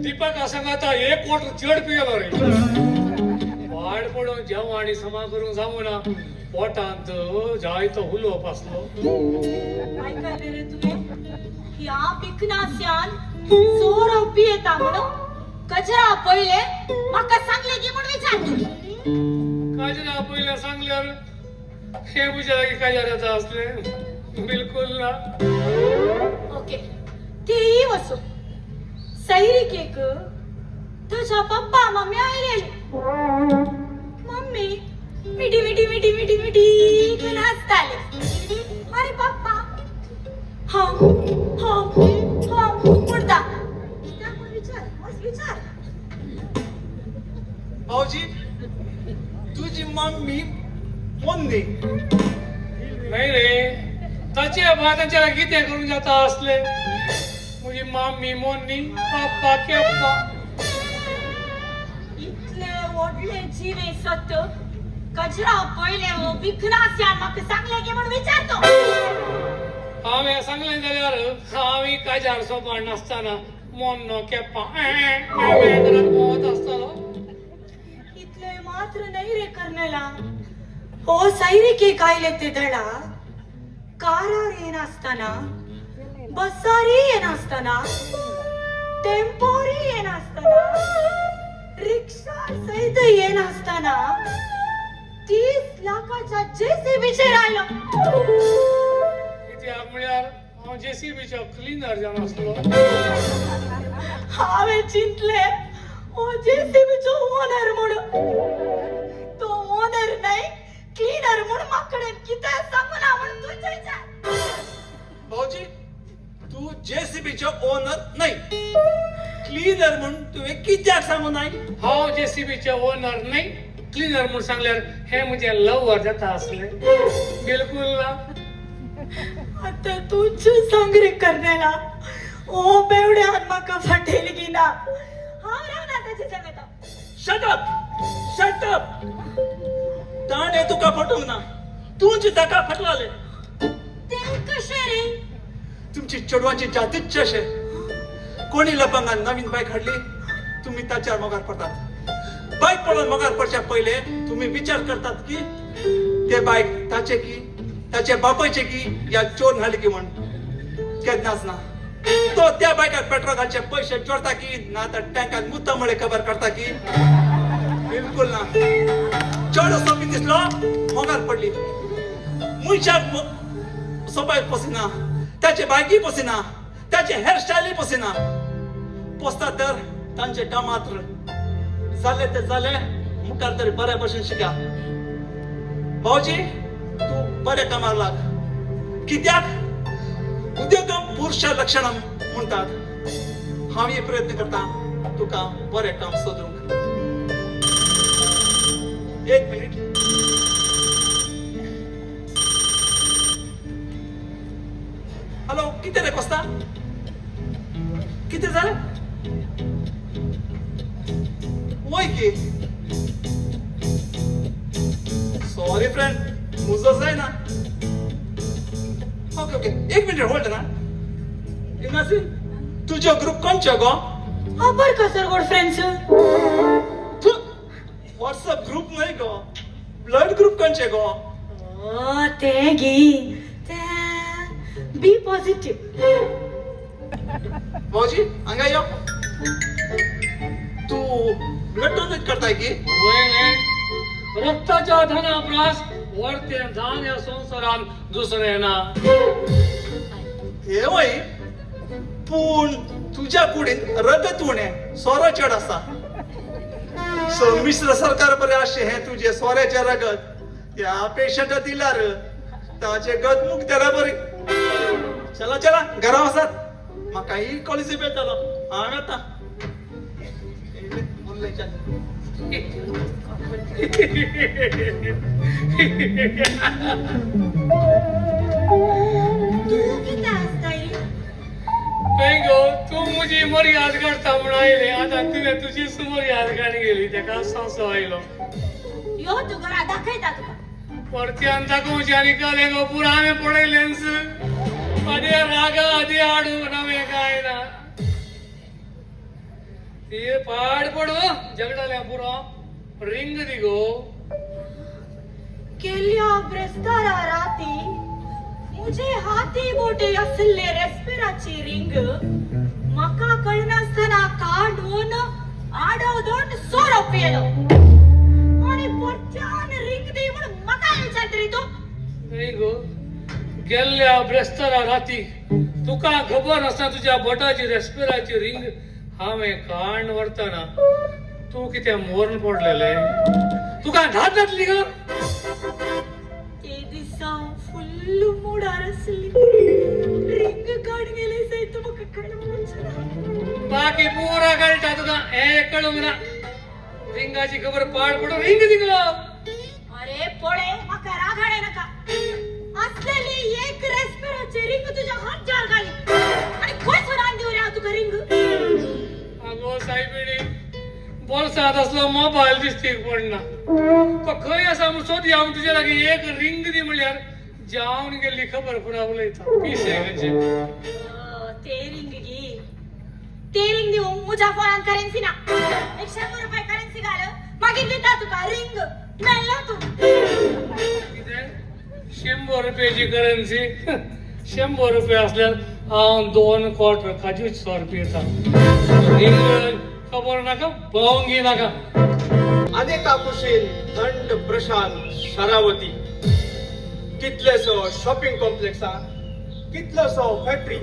दीपक सांगाता 1 क्वार्टर चड पियलो रे वाड पडून जेवण आणि समा करून जावं ना पोटांत जायतो हुलो पासलो ऐकले रे तुवे ह्या बिकनास्यान सोरो पियेता म्हणून कचरा पहिले म्हाका सांगले की म्हण विचारतो काजना पहिले सांगल्यार हे बुजा की काय जाता असले बिलकुल ना ओके तेही वसो सैरिकेक तुझ्या पप्पा मम्मी आयलेली मम्मी मिठी मिठी मिठी मिठी मिठी करून हसताले अरे पप्पा हा हा हा म्हणता त्यामुळे विचार मस्त विचार भाऊजी तुझी मम्मी मोन्नी नाही रे ताचे भाताच्या कितें करून जाता असले मुजी मामी मोन्नी पापा केप्पा इतले व्हडले जिवे सत कचरा पहिले हो बिकनास्यान म्हाका सांगले की म्हण विचारतो हांवें सांगलें जाल्यार हांव काजार सोबाण नासतना मोन्नो केप्पा करत भोंवत आसतलो इतले मात्र नाही रे कर्नला हो सैरिके कायले ते धडा कारार येन असताना बसारी येन असताना टेम्पोरी येन असताना रिक्षा सहित येन असताना 30 लाखाच्या जेसीबीचे राहिलो कित्याक म्हळ्यार हांव जेसीबीचो क्लिनर जावन आसलो हांवें चिंतले हो जेसीबीचो ओनर म्हणून तो ओनर नाही क्लीनर म्हणून माकडे किती सांगूना म्हणून तू विचार भाऊजी तू जेसीबीचो ओनर नाही क्लीनर म्हणून तुवें कित्याक सांगू नाही हांव जेसीबीचो ओनर नाही क्लिनर म्हणून सांगल्यार हे म्हजे लवर जाता असले बिलकुल ना आता तूच सांग रे कर्नेला ओ बेवड्यान म्हाका फाटेल की ना हांव रावना ताचे जमेता शट अप ताणे तुका फटोंक ना तूच ताका फटलाले ते कशे रे तुमची चेडवांची जातीच अशे कोणी लपंगान नवीन बायक हाडली तुम्ही ताच्यावर मोगार पडतात बायक पडून मोगार पडच्या पहिले तुम्ही विचार करतात की ते बायक ताचे की ताचे बापायचे की या चोर हाडली की म्हण केन्नाच ना तो त्या बायकाक पेट्रोल घालचे पैसे जोडता की ना तर टँकात मुद्दामळे खबर करता की बिलकुल ना चड असो बी दिसलो मोगार पडली मुयशाक सोबाय पसिना त्याचे बायकी पसिना त्याचे हेअरस्टायली पसिना पोसता तर तांचे टमात्र झाले ते झाले मुखार तरी बऱ्या भशेन शिका भाऊजी तू बरे कामार लाग कित्याक उद्योगम पुरुष लक्षणम म्हणतात हांव हे प्रयत्न करता तुका बरे काम सोदूंक 1 मिनिट हॅलो किती रे कोस्ता किती झाले वय की सॉरी फ्रेंड मुजो जायना ओके ओके एक मिनिट होल्ड ना इनासी तुझो ग्रुप कोणचो गो अपर कसरगोड फ्रेंड्स व्हॉट्सअप ग्रुप नाही गो ब्लड ग्रुप कोणचे गो ओ ते गी ते बी पॉझिटिव्ह भाऊजी हांगा यो तू ब्लड डोनेट करताय की वय रक्ताच्या धनाप्रास वरते धान या संसारान दुसरे ना हे वय पूण तुझ्या कुडीन रगत उणे सोरो चड आसा संमिश्र सरकार बरे अशे हे तुझे सोऱ्याचे रगत त्या पेशंट दिल्यार ताचे गत मुख त्याला बरी चला चला घरा वसात म्हाका ही कॉलेजी मेळटलो हांव येता पेंगो तू मुझी मर्याद करता म्हणून आयले आता तुवें तुझी सुमर्याद काणी गेली तेका सांसो आयलो यो तू घरा दाखयता तुका परत्यान दाखोवची आनी कले गो पुरावे पडयलेंस अदे रागा अदे आडू नवे काय ना ते पाड पडो जगडाल्या पुरो रिंग दिगो केल्या ब्रेस्तारा राती मुझे हाती बोटे असले रेस्पिराची रिंग मका कळनासतना काढून आडवदोन सोरो पेलो आणि पोटान रिंग दे म्हणून मका विचारतरी तो पेंगो गेल्ल्या ब्रेस्तारा राती तुका खबर आसा तुझ्या बोटाची रेस्पिराची रिंग हांवें काण व्हरतना तू कितें मोरण पडलेले तुका धात जातली ग ते दिसा फुल्ल मुडार असली रिंग काढ गेले सै तू मका कळवून बाकी पुरा कळटा तुका हे कळूंक ना रिंगाची खबर पाड पडून रिंग दिगो अरे पोळे मका रागाडे नका असलेली एक रेस्पिराची रिंग तुझ्या हात जार घाली आणि खय सोडान देऊ रे तुका रिंग अगो सायबिणी बोल्सात असलो मोबायल दिसतीक पडना तो खंय आसा म्हूण सोदी हांव तुजे लागीं एक रिंग दी म्हणल्यार जावन गेल्ली खबर पुरा उलयता पिशे म्हणजे ते रिंग गी ते रिंग देऊ मुझ्या फोनान करेन्सी ना 100 रुपये करेन्सी घाल मागीर दिता तुका रिंग मेळ्ळा तू कितें 100 रुपयाची करन्सी 100 रुपये असल्यार हांव 2 क्वार्टर काजूच 100 रुपये येता रिंग खबर नाका भोंवंगी नाका अनेका कुशीन थंड प्रशांत शरावती कितलेसो शॉपिंग कॉम्प्लेक्सा कितलोसो फॅक्टरी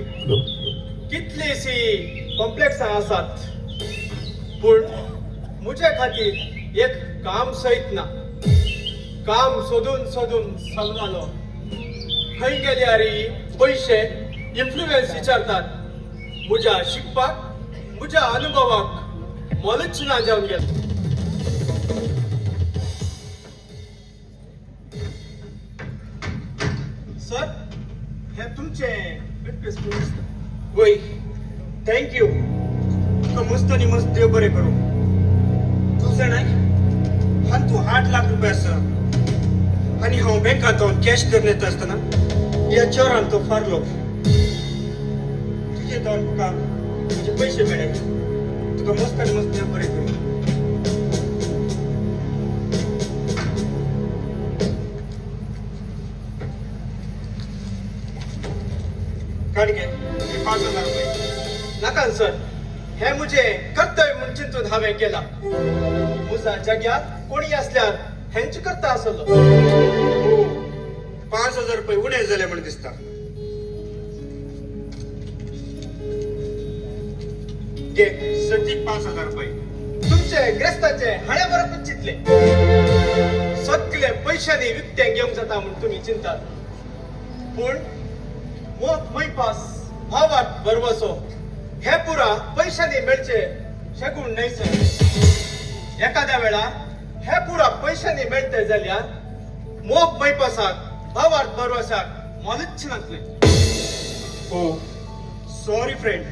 कितलीशी कॉम्प्लेक्सां आसात पूण म्हजे खातीर एक काम सयत ना काम सोदून सोदून सलवालो खंय गेल्यार पयशे इन्फ्लुएन्स विचारतात म्हज्या शिकपाक म्हज्या अनुभवाक मोलच ना जावन गेलो सर हे तुमचे वय थँक्यू तुका मस्त आनी मस्त देव बरें करूं तूं जाणाय हात तूं 8 लाख रुपया आसा आनी हांव बँकांत कॅश धरून येता आसतना ह्या चोरान तो फारलो तुजे दोन तुका तुजे पयशे मेळ्ळे तुका मस्त आनी मस्त देव बरें करूं काढ घे 5,000 रुपये नाका सर हे मुझे कर्तव्य म्हणून चिंतून हांवें केला म्हज्या जग्यात कोणी असल्यार हेंच करता आसलो 5,000 रुपये उणे झाले म्हण दिसता घे सटीक 5,000 रुपये तुमचे ग्रेस्ताचे हाडे बरोबर चिंतले सगळे पैशांनी विकते घेवंक जाता म्हूण तुमी चिंतात पूण मोग मैपास भावात बरवसो हे पुरा पैशांनी मेळचे शकून नाही सर एखाद्या वेळार हे पुरा पैशांनी मेळते जाल्यार मोग मैपासाक भावात बरवसाक मोलच नासले हो sorry friend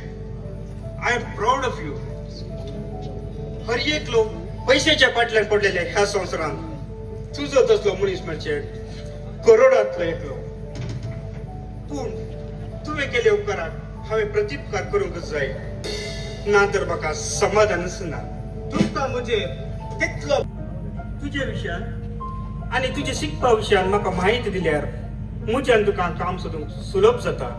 I am proud of you हर एक लोक पैशाच्या पाटल्यान पडलेले ह्या संवसारांत तुजो तसलो मनीस म्हणजे करोडांतलो एक लोक पूण तुवें केले उपकाराक हांवें प्रत्युपकार करूंकच जाय ना तर म्हाका समाधानच ना तुमकां म्हणजे तितलो तुजे विशयान आनी तुजे शिकपा विशयान म्हाका माहिती दिल्यार म्हज्यान तुका काम सोदूंक सुलभ जाता.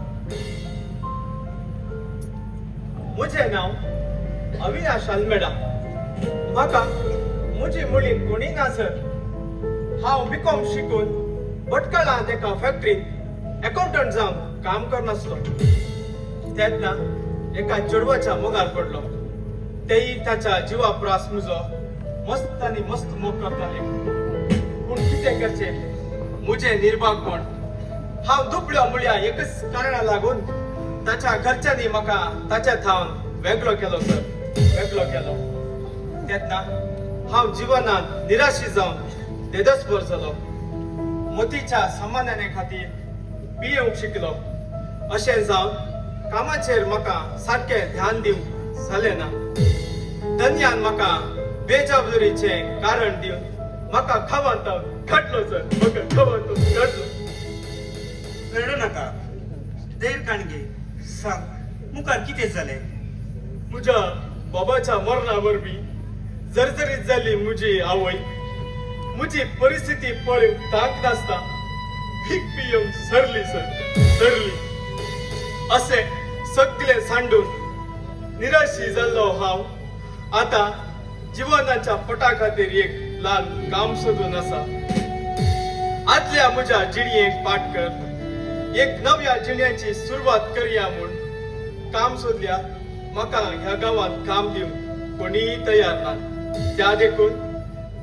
म्हजें नांव अविनाश आल्मेडा. म्हाका म्हजी मुळी कोणी ना सर. हांव बीकॉम शिकून भटकळांत एका फॅक्टरीत अकाउंटंट जावन काम करनासलो. तेन्ना एका चेडवाच्या मोगार पडलो. तेही ताच्या जिवा प्रास म्हजो मस्त आनी मस्त मोग करताले. पूण कितें करचें म्हजें निर्भागपण. हांव दुबळ्यो म्हळ्या एकच कारणां लागून ताच्या घरच्यांनी म्हाका ताच्या थावन वेगळो केलो सर. वेगळो केलो. तेन्ना हांव जिवनांत निराशी जावन देदस्पर जालो. मतीच्या समाधाना खातीर पियेवंक शिकलो. अशें जावन कामाचेर म्हाका सारकें ध्यान दिवंक जालें ना. धन्यान म्हाका बेजबाबदारीचें कारण दिवन म्हाका खवांतावन घडलो सर. म्हाका खवांतावन घडलो. रडू नाका. धैर्य काणगे सांग मुखार कितें जालें. म्हज्या बाबाच्या मरणा वरवीं जर्जरीत जाल्ली म्हजी आवय म्हजी परिस्थिती पळोवन तांक नासता भीक पियेवंक सरली सर. सरली. अशें सगळें सांडून निराशी जाल्लो हांव आतां जिवनाच्या पटा खातीर एक ल्हान काम सोदून आसा. आदल्या म्हज्या जिणयेक पाठ कर. एक नव्या जिणेची सुरवात करया म्हूण काम सोदल्या. म्हाका ह्या गांवांत काम दिवंक कोणीय तयार ना. त्या देखून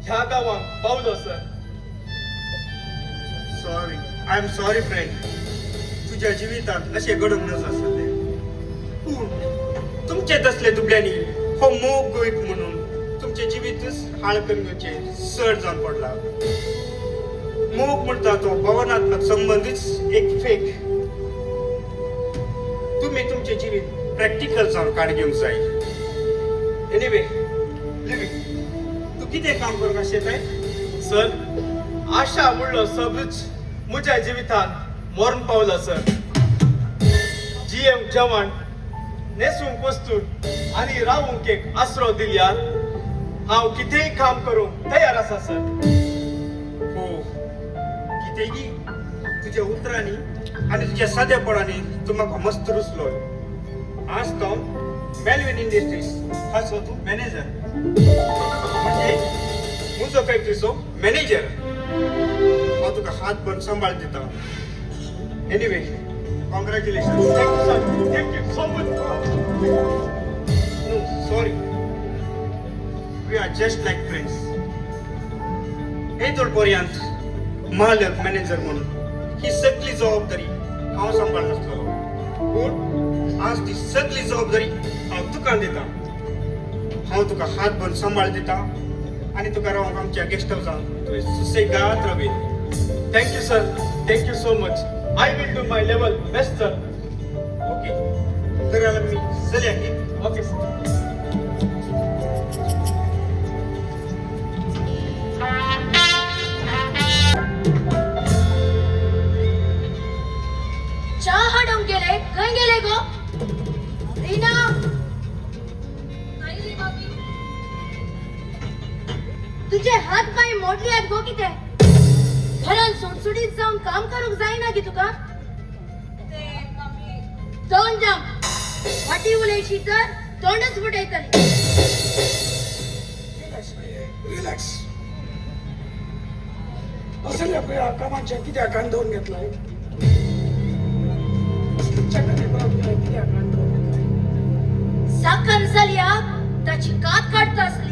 ह्या गांवांत पावलो sir. Sorry. I am sorry friend. तुझ्या जिवितांत अशें घडूंक नासलें. पूण तुमचे तसले दुबळ्यांनी हो मोग गोयक म्हणून तुमचे जिवीतच हाळ करपाचें सड जावन पडला. मोग म्हणटा तो भावनात्मक संबंधीच एक फेक. तुम्ही तुमचे जिवीत प्रॅक्टिकल जावन काड घेवंक जाय. एनिवे लिव्हिंग तू कितें काम करूंक आशेताय सर? आशा म्हणलो सबूच म्हज्या जिवितांत मरण पावला सर. जियेवंक जेवण, न्हेसूंक वस्तू आनी रावूंक एक आसरो दिल्यार हांव कितेंय काम करूंक तयार आसा सर. हो कितेंय तुज्या उतरांनी आनी तुज्या सादेपणांनी तूं म्हाका मस्त रुचलोय. आज तो मेल्विन इंडस्ट्रीज हाचो तूं मॅनेजर. म्हणजे म्हजो फॅक्टरीचो मॅनेजर. हांव तुका हात भरून सांबाळ दिता. Anyway congratulation. Thank you so much. No sorry. We are just like friends. हे पर्यंत मालक मॅनेजर म्हणून ही सगळी जबाबदारी हांव सांबाळनासलो. पूण आज ती सगळी जबाबदारी हांव तुका दिता. हांव तुका हात भरून सांबाळ दिता आनी तुका रावंक आमच्या गेस्ट हावसांत तुवें सुसेगाद रावय. Thank you sir. Thank you so much. I will do my level best sir. Okay तर आला मी चलया की. Okay sir. चा हाडूंक गेले. खंय गेले गो? रीना. तुझे हात पाय मोडले आहेत गो कितें? घरान सुटसुटीत जाऊन काम करूंक जायना की तुका? तोंड जाम. फाटी उलयशी तर तोंडच फुटयतली. रिलॅक्स. असल्या या कामाच्या कित्याक कांदोवन घेतलाय? कित्याक कांदोवन घेतलाय? साखर जाल्या ताची कात काढता असली.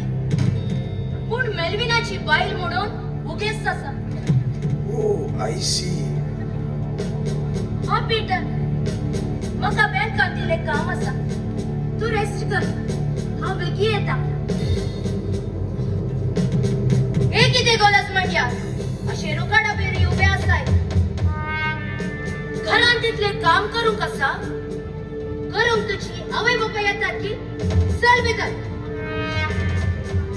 पूण मेल्विनाची बायल म्हणून उगेच आसा. ओ आय सी. हा पीटर, म्हाका बँकात दिले काम आसा. तू रेस्ट कर. हांव बेगी येता. हे कितें गलज म्हणया? अशे रुकाडा बेरी उबे आसाय. घरान तितले काम करूंक आसा. करूंक तुजी आवय बापाय येतात की? चल भितर.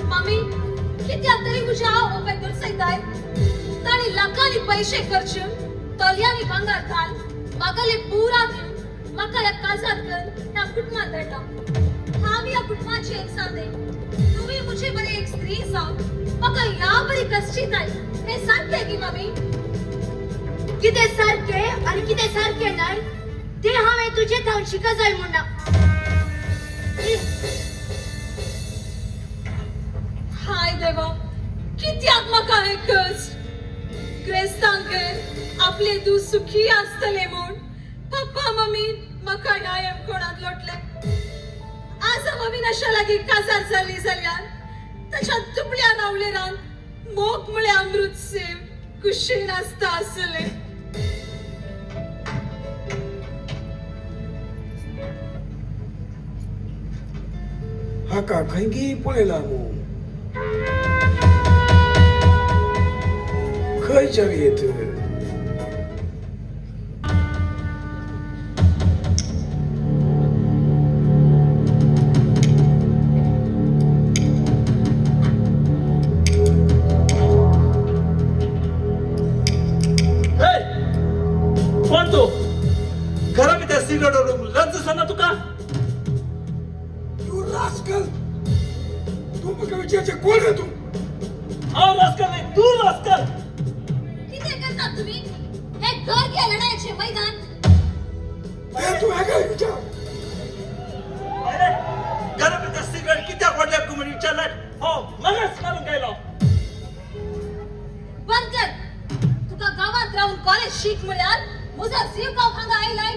मम्मी कित्याक तरी म्हज्या आवय बापाय करसयताय? ताणी लाखांनी पैसे खर्चून तलयांनी भांगार घाल म्हाका आजाद कर ह्या कुटुंबात धाडला हांव ह्या कुटुंबाची एक सांदे तुम्ही मुझे बरे एक स्त्री जावन म्हाका ह्या बरी कश्टी नाही हे सांगते की मम्मी कितें सारखें आनी कितें सारखें नाय ते हांवें तुजे थावन शिका जाय म्हणना हाय देवा कित्याक म्हाका हे कश्ट क्रिस्तांकर आपले तू सुखी आसतले म्हूण पप्पा मम्मी म्हाका ह्या कोणाक लोटले आज मम्मी अशा लागीं काजार जाली जाल्यार ताच्या दुबळ्या नावलेरान मोग म्हळे अमृत सेव कुशीन आसता आसले हाका खंयगी पळयला न्हू खंयच्या येत कोण तू घरा भितर सिगरेट लज्ज सांगा तुका तू रास्कल तू म्हाका विचारचे कोण रे तू हांव रास्कल नाही तू रास्कल किती करतात तुम्ही हे घर गेलं ना याचे मैदान हे तू हाका विचार अरे घरा भितर सिगरेट कित्याक वाटल्या तू म्हण विचारलाय हो मलाच मारून गेलो बंद कर तुका गावात राहून कॉलेज शिक म्हळ्यार म्हजो जीव गाव हांगा आयलाय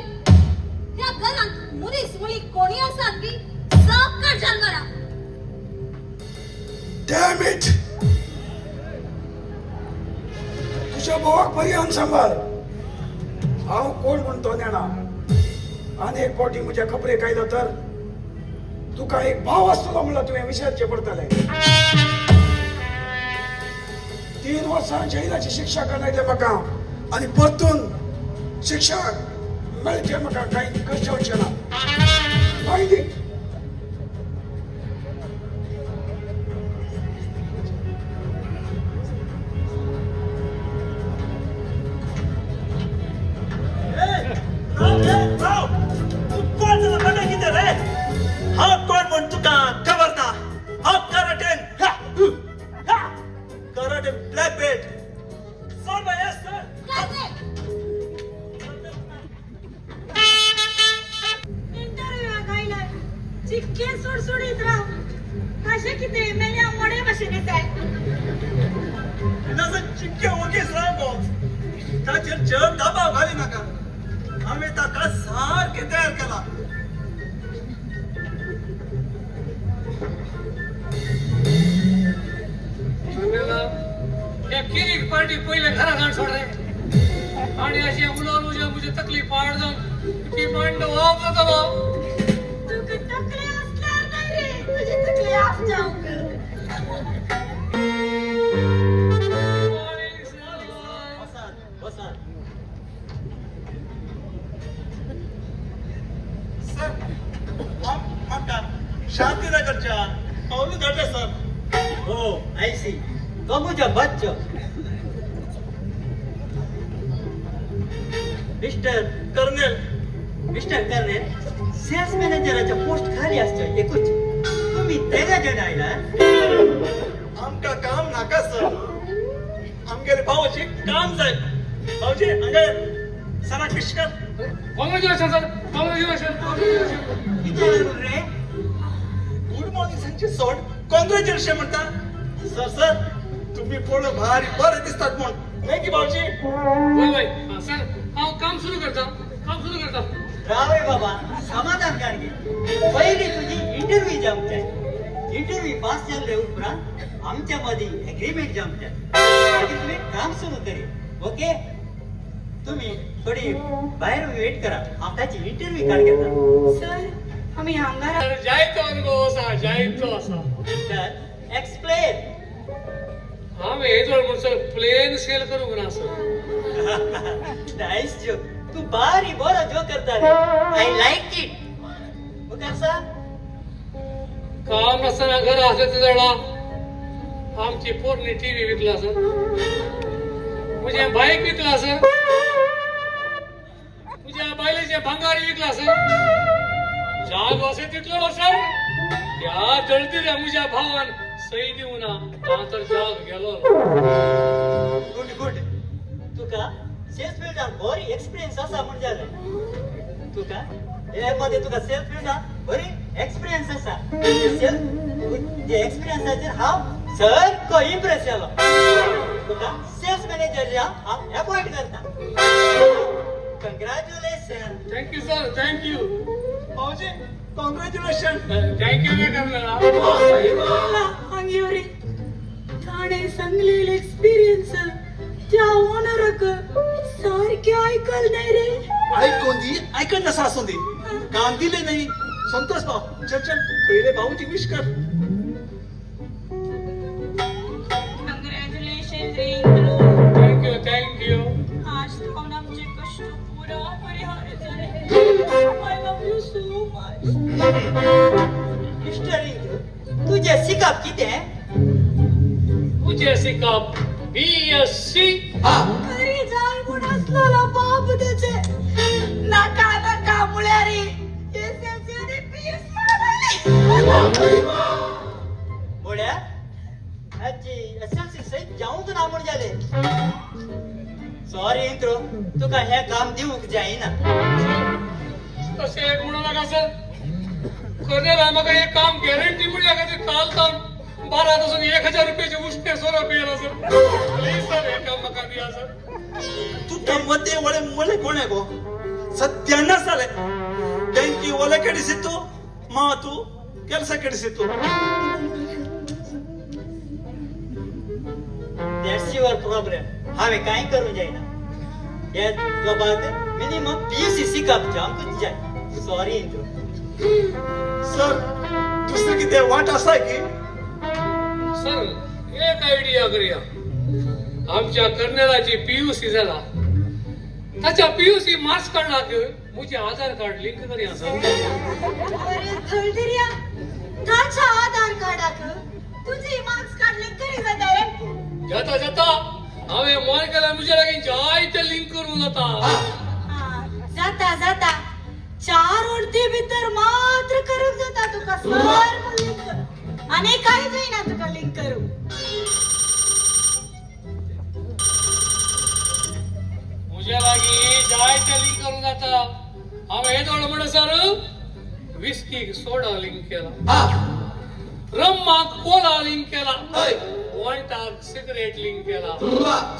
ह्या घरांत मुनीस मुली कोणी आसात की सापकाट जानवरां डॅम इट तुझ्या भावाक बरी आन सांबाळ हांव कोण म्हणतो नेणा आनी एक फावटी म्हज्या खबरेक आयलो तर तुका एक भाव आसतलो म्हणल्यार तुवें विचारचें पडटलें 3 वर्सां जैलाची शिक्षा करनायले म्हाका आनी परतून शिक्षा मेळचे म्हाका कांय कश्ट वचचें ना माहिती चिक्के सुडसुडीत राव कशे किती मेल्या मोडे भाशेन येताय चिक्के ओकेच राव ताचेर जग दबाव घाली नाका आम्ही ताका सारखे तयार केला या किरीक पार्टी पहिले घरात आण सोडले आणि अशी उलाल उजा मुझे तकलीफ पाड जाऊन ती मांड वाप जाता भाऊ तुका तकले असणार नाही रे तुझी तकले आप जाऊ सर म्हाका शांतीनगरच्या पावलू धाडले सर हो आई सी कमुजा बच्चो कर्नेल मिस्टर कर्नेल सेल्स मॅनेजराच्या पोस्ट खाली असतं एकूच तुम्ही तेगा जण आयला आमका काम नाका सर आमगेले भावाचे काम जाय भाऊजी हांगा सरा किशकर कॉंग्रॅच्युलेशन सर कॉंग्रॅच्युलेशन किती लागून रे गुड मॉर्निंग सांगचे सोड कॉंग्रॅच्युलेशन म्हणता सर सर तुम्ही पोळं भारी बरे दिसतात म्हण नाही की भाऊजी वय वय सर हांव काम सुरू करता रावे बाबा समाधान कारगे पहिली तुझी इंटरव्ह्यू जमते इंटरव्ह्यू पास झाले उपरांत आमच्या मध्ये एग्रीमेंट जमते तुम्ही काम सुरू करी ओके तुम्ही थोडी बाहेर वेट करा आमची इंटरव्ह्यू काढ घेता सर आम्ही हांगा जायतो अनुभव असा जायतो असा तर एक्सप्लेन आम्ही हे जोड म्हणून सर प्लेन सेल करू म्हणा सर नाइस जोक तू बारी बरो जोक करता रे आई लाइक इट मग कसा काम नसताना घर असल्याचं जळा आमची पोरणी टीव्ही विकला सर म्हणजे बाईक विकला सर तुझ्या बायलेचे भंगारी विकला सर जाग असे तिथलं सर त्या तळतील्या मुझ्या भावान सही देऊ ना तर जाग गेलो गुड गुड तुका सेल्स फील्डार बरी एक्सपिरियन्स असा म्हणजे जालें तुका हे मध्ये तुका सेल्स फील्डार बरी एक्सपिरियन्स असा ते एक्सपिरियन्साचेर हांव सारको इम्प्रेस जालो तुका सेल्स मॅनेजर हांव अपॉइंट करता कंग्रॅच्युलेशन थँक्यू सर थँक्यू भाऊजी कॉंग्रॅच्युलेशन थँक्यू मी करणार हंगेवरी ताणे सांगलेले एक्सपिरियन्स त्या ओनरक सारखे ऐकल नाही रे ऐकून दी ऐकत नसा असून दे काम दिले नाही संतोष भाऊ चल चल पहिले भाऊची विश कर कंग्रॅच्युलेशन रे इंद्रो थँक्यू थँक्यू आज तो आमचे कष्ट पुरा परिहार झाले I love you so much mister Indra तुझे शिकाप किती आहे तुझे सिकाप BSc घरी जाय म्हणून असलेला बाप त्याचे नका नका मुळ्यारी SSC आणि PS मारायले बोड्या आजी एसएलसी सहित जाऊन तू नामून झाले सॉरी इंद्रो तुका हे काम दिवूक जाईना तसे एक म्हणू नका सर करण्याला मग हे काम गॅरंटी मिळेल का ते काल तर 12,000 रुपयाचे उष्टे सोरा पियाला सर प्लीज सर हे काम नका द्या सर तू त्या मध्ये वळे मले कोण आहे गो सत्यानाश झाले बँकी ಒಲೆ ಕೆಡಿಸಿತ್ತು ಮಾತು ಕೆಲಸ ಕೆಡಿಸಿತ್ತು That's your problem. हावे काय करू जाईना या जबाद मिनिमम PUC शिकाप जाम जाय सॉरी इंद्रो सर दुसरं किती वाट असा आहे की सर एक आयडिया करूया आमच्या कर्नेलाची PUC झाला त्याच्या PUC मार्क्स काढला की मुझे आधार कार्ड लिंक करूया सर अरे थळदिरिया ताच्या आधार कार्डाक तुझी मार्क्स काढले करी जाता रे जाता जाता हावे मोर केला मुझे लागीन जाय ते लिंक करून जाता जाता जाता 4 उडती भितर मात्र करून जाता तुका सर लिंक आणि काय जाईना तुका लिंक करू मुझे लागी जाय ते लिंक करून जाता हावे हे दोन म्हण सर विस्की सोडा लिंक केला रम्मा कोला लिंक केला वॉन्टाक सिगरेट लिंक केला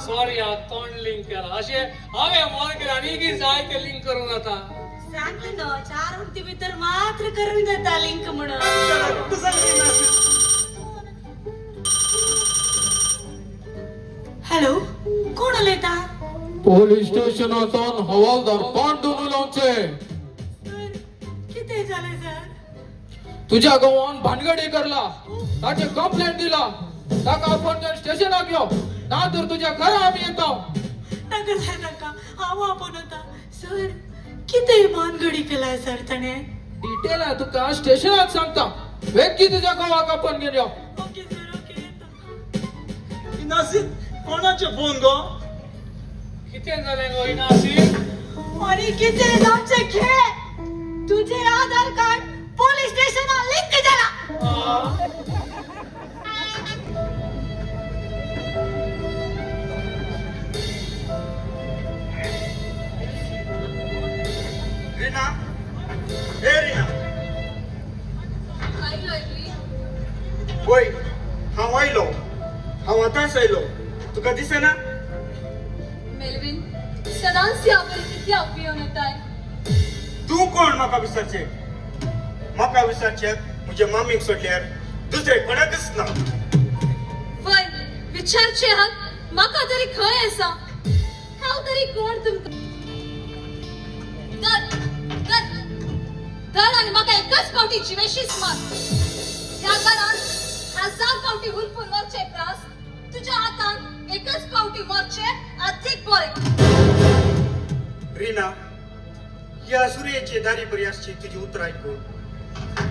सॉरी आ तोंड लिंक केला असे हावे मोर केला आणि की जाय ते लिंक करून जाता सांगले ना 4 उडती भितर मात्र करून जाता लिंक म्हणून हॅलो कोण आलेता पोलीस स्टेशनातून हवालदार पांडू उलवचे सर किती झाले सर तुझ्या गावान भानगडी करला ताचे कंप्लेंट दिला ताका आपण स्टेशनाक यो ना तर तुझ्या घरा आम्ही येतो नका हाव आपण होता सर किती मानगडी केलाय सर त्याने डिटेल आहे तुका स्टेशनात सांगता व्यक्ती तुझ्या गावाक आपण घेऊन यो ओके सर ओके नासिर कोणाचे फोन गो किती झाले गो इनासी आणि किती आमचे खेळ तुझे आधार कार्ड पोलीस स्टेशनला लिंक झाला रीना हे रीना होय हांव आयलो हांव आतांच आयलो तुका दिसेना मेलविन सदांच ह्या परिस्थिती उपयोग येताय तू कोण म्हाका विचारचे म्हाका विचारचे म्हजे मामीक सोडल्यार दुसरे कोणाकच ना वय विचारचे आहात म्हाका तरी खंय आसा हांव तरी कोण तुमकां दर आनी म्हाका एकच फावटी जिवेशीच मार ह्या घरांत 1000 फावटी उरपून मरचे त्रास तुझ्या हातान एकच फावटी मरचे अधिक बरे रीना या सूर्याची दारी बरी असची तुझी उतर ऐकून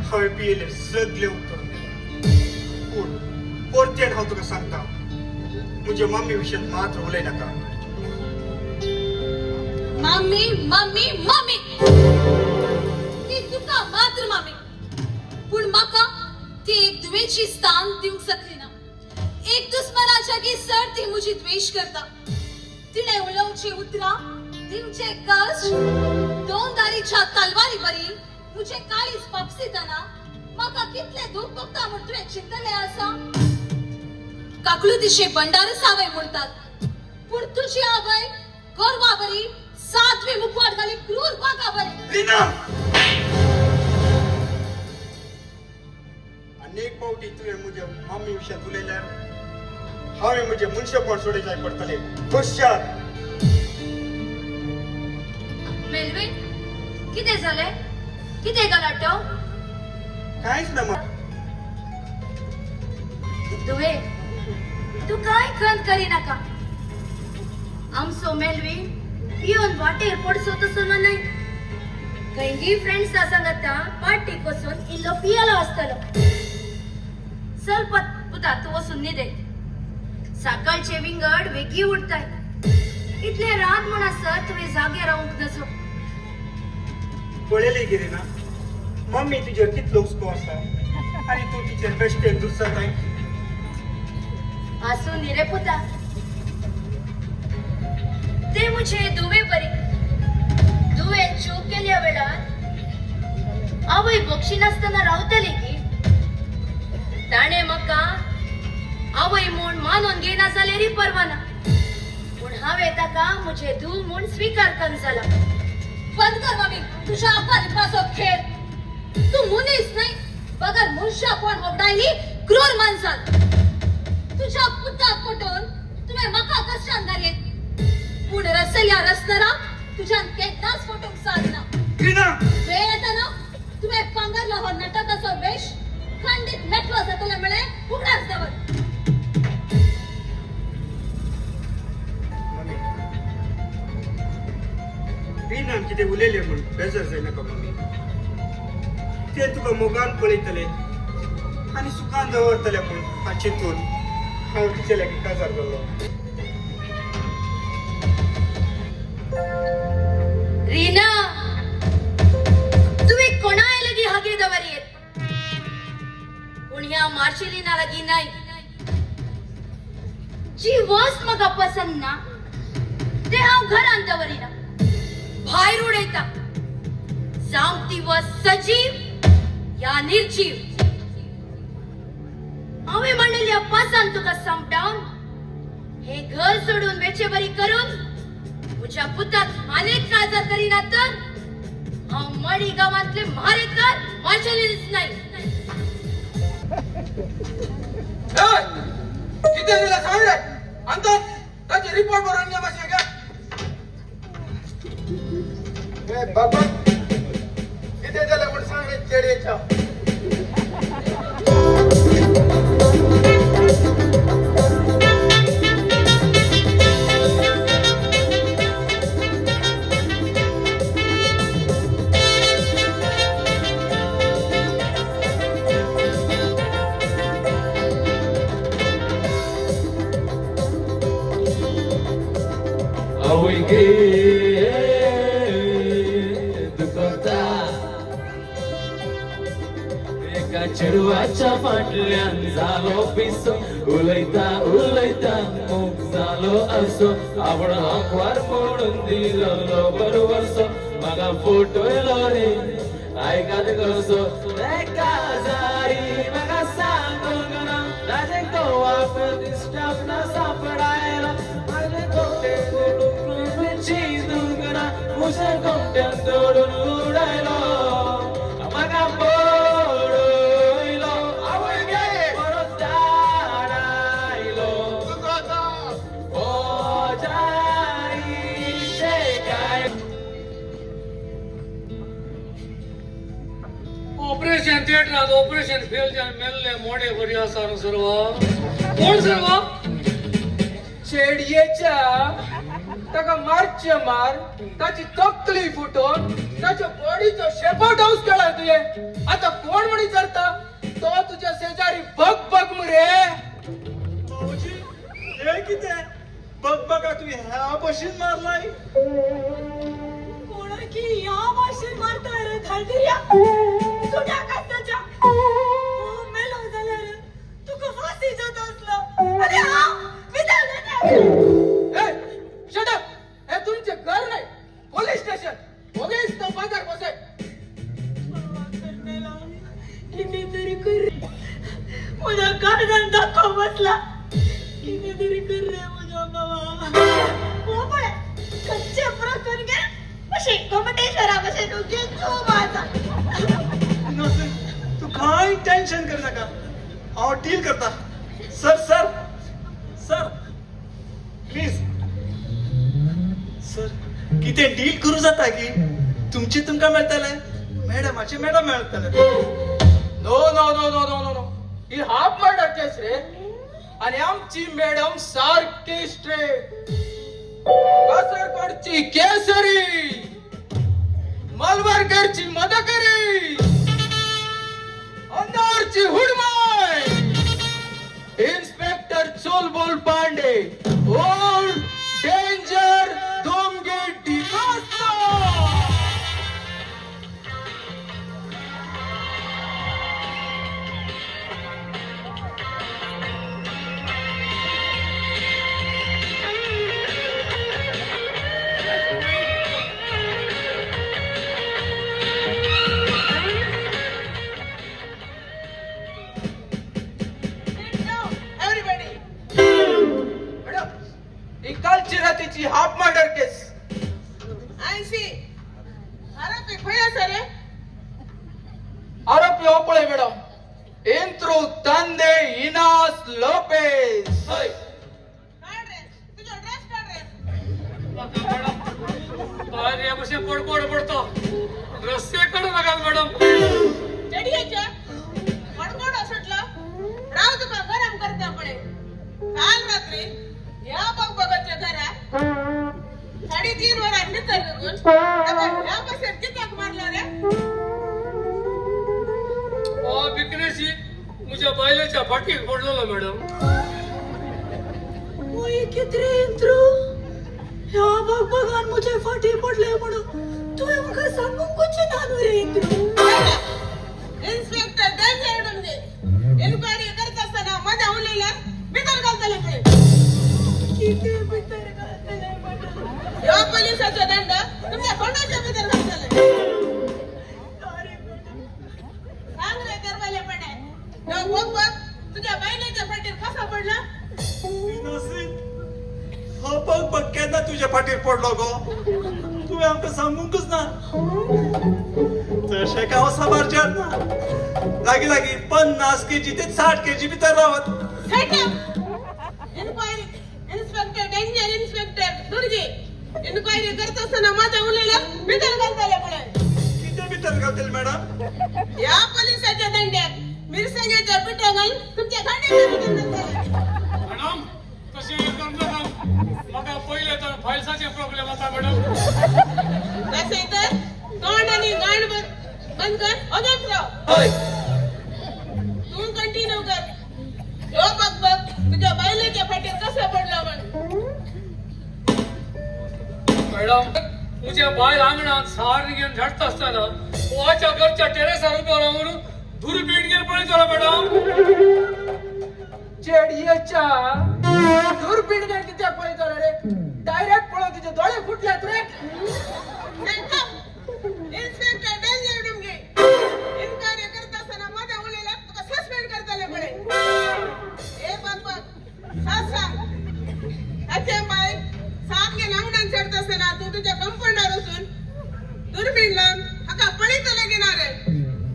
हांवें पियेले सगळे उत्तर पूण परतेन हांव तुका सांगता म्हजे मम्मी विशयी मात्र उलय नाका मम्मी मम्मी मम्मी ती तुका मात्र मुझी द्वेष करता तिने उलवचे उतरा तिमचे कष्ट दोन दारीच्या तलवारी बरी मुझे काळीच पापसिताना माका कितले दुःख भोगता म्हण तुवें चिंतले आसा काकळुतीशे बंडार सावय म्हणतात पूण तुझी आवय गोरवा बरी सातवी मुखवाट घाली क्रूर वागा बरी रीना अनेक पावटी तुवें म्हज्या मम्मी विशयात उलयल्यार हांवें म्हजें मनशापण सोडूंक जाय पडटलें हुशार मेलवीन कितें जालें कितें गलाटो कांयच ना म्हाका दुवे तू काय खंत करिनाका आमचो मेलवीन येवन वाटेर पडसो तसो नाही खंयी फ्रेंड्सा सांगता पार्टीक वचून इल्लो पियालो आसतलो चल पुता तू वचून न्हिदे सकाळचे विंगड वेगी उठताय इतले रात म्हण आसत तुवें जागे रावंक नजो पळयलें कितें ना मम्मी तुजेर कितलो हुस्को आसा आनी तूं तिचेर बेश्टेन दुसताय आसूं न्ही रे पुता ते मुझे दुवे बरी दुवे चूक केल्या वेळार आवय बक्षी नासतना रावतली की ताणे म्हाका आवय म्हूण मानून घेना जाल्यारय परवाना पूण हांवें ताका मुझे धूव म्हूण स्वीकार करून जाला बंद कर मम्मी तुझ्या अपरिपासो खेळ तू मुनीस नाही बगर मुर्शा पण होबडायली क्रूर माणसात तुझ्या पुताक पटोन तुवें म्हाका कश्टान घालेत पूण रसल्या रसतरा तुझ्यान केन्नाच फटोवंक साधना रीना वेळ येताना तुवें पांगरलो हो नटकाचो वेश खंडीत मेटलो जातले म्हणे उगडास दवर मम्मी रीनान कितें उलयलें म्हूण बेजार जायनाका मम्मी ते तुका मोगान पळयतले आनी सुखान दवरतले म्हूण हांव चिंतून हांव तिचे लागीं काजार जाल्लो रीना तुवें कोणाय लागीं हागे दवरयेत पूण ह्या मार्शेलिना लागीं नाही जी वस्त म्हाका पसंद ना ते हांव घरान दवरिना भायर उडयता जावं ती वस्त सजीव या निर्जीव हांवें म्हणलेल्या पासान तुका संपडावन हे घर सोडून वेचे बरी करून तुझ्या पुताक अनेक काजार करिना तर हांव मडी गावांतले म्हारेकार मार्शलिनीच नाही किती दिला सांग रे अंतर त्याची रिपोर्ट बरोवन घ्या मातशें घ्या बाबा किती झालं म्हणून सांग रे चेडयेच्या एका चेडवाच्या फाटल्यान जालो पिसो उलयता उलयता मोग जालो असो आपण आंकवार म्हणून दिलो बरोबरसो म्हाका फोटो येलो रे आयकात कसो एका जारी म्हाका सांगूंक ना ताजे गोवाक दिसटाक ना सापडायला माझे कोटे सोडून चिंतूंक ना मुझे कोट्यान दडून उडायलो म्हाका पडयलो आवय गे परत धाडायलो ओ जारी शेकाय ऑपरेशन थिएटरात ऑपरेशन फेल जावन मेल्ले मोडे बरी आसा न्हू सर्व कोण सर्व चेडयेच्या ताका मारचे मार ताची तकली फुटोन ताच्या बॉडीचो शेपो डाऊस केला तुये आता कोण म्हणी विचारता तो तुझ्या शेजारी बघ बघ मुरे भाऊजी हे कितें बघ बघा तू ह्या बशीन मारलाय कोण की या भाषेत मारता रे धाडदिया तुझ्या कष्टाच्या मेलो जाल्यार तुका फाशी जात असला अरे हा विधान कागदान दाखव बसला कितीतरी कर रे माझ्या बाबा पळे कच्चे प्रकरण गे असे कॉम्पिटिशन बसे तो घेतो माझा तू काय टेन्शन कर नका हांव डील करता sir sir sir please sir कितें डील करूं जाता की तुमचे तुमकां मेळटले मॅडमाचे मॅडम मेळटले no no no no no no no ही हाफ मर्डर केस रे आणि आमची मॅडम सारखी स्ट्रेट कासरकोडची केसरी मलबारकरची मदकरी अंधारची हुडमाय inspector Chulbul Pandey old danger दोंगे डिकास्ता कालची रात्रीची हाफ मर्डर केस आरोपी ओपळे मॅडम इंत्रू तंदे इनास लोपेस बाहेर यापाशी कोड पडतो रस्ते कडू नका मॅडम राव तुका गरम करता पळे काल रात्री या बघच्या घरात 3:30 वरात निघून या बसेत कित्याक मारला रे बिकनेशी मुझ्या बायलेच्या फाटीक पडलो ना मॅडम ओय कितरे इंत्रू या बघान मुझे फाटी पडले म्हणून तू एवढं सांगून कुछ नानू रे इंत्रू इन्स्पेक्टर डेंजर म्हणजे इन्क्वायरी करत असताना माझ्या उलेला बितर घालतले पळे किती बितर घालतले म्हणून या पोलिसाचा दंड तुमच्या कोणाच्या बितर घालतले सांग रे करवाले पडे बघ तुझ्या बायलेच्या फाटीर कसा पडला हा बघ केन्ना तुझ्या फाटीर पडलो गो तुवें आमकां सांगूंकच ना तशें हांव साबारच्यार ना लागीं 50 केजी ते 60 केजी भितर रावत inquiry inspector danger inspector Durge inquiry करत असताना माझ्या मुलीला भितर घालताले पळे किती भितर घालतले मॅडम या पोलिसाच्या दंड्यात मिरसांगेच्या पिठा घालून तुमच्या गाडीच्या भितर घालताले मॅडम तसे करू नका मग पहिले तर फाईल्साचे प्रॉब्लेम होता मॅडम तसे तर तोंड आणि गाण बंद कर अगेच राव तू कंटिन्यू कर यो बघ तुझ्या बायलेच्या फाटीत कसं पडला म्हण मॅडम तुझ्या बाय अंगणात सार घेऊन झटत असताना पोहाच्या घरच्या टेरेसवर उभं राहून दुर्बीण घेऊन पळतो मॅडम चेडीच्या दूरबीण घेऊन कित्याक पळयतो रे डायरेक्ट पळो तुझे डोळे फुटल्यात रे इन्स्पेक्टर डेंजर डुमगे इन्क्वायरी करत असताना माझ्या मुलीला तुका सस्पेंड करताले पडे ए बघ सांग अच्छे बाय सामने अंगणात चढत असताना तू तुझ्या कंपाऊंडर असून दुर्बीण लावून हाका पळीतले घेणार आहे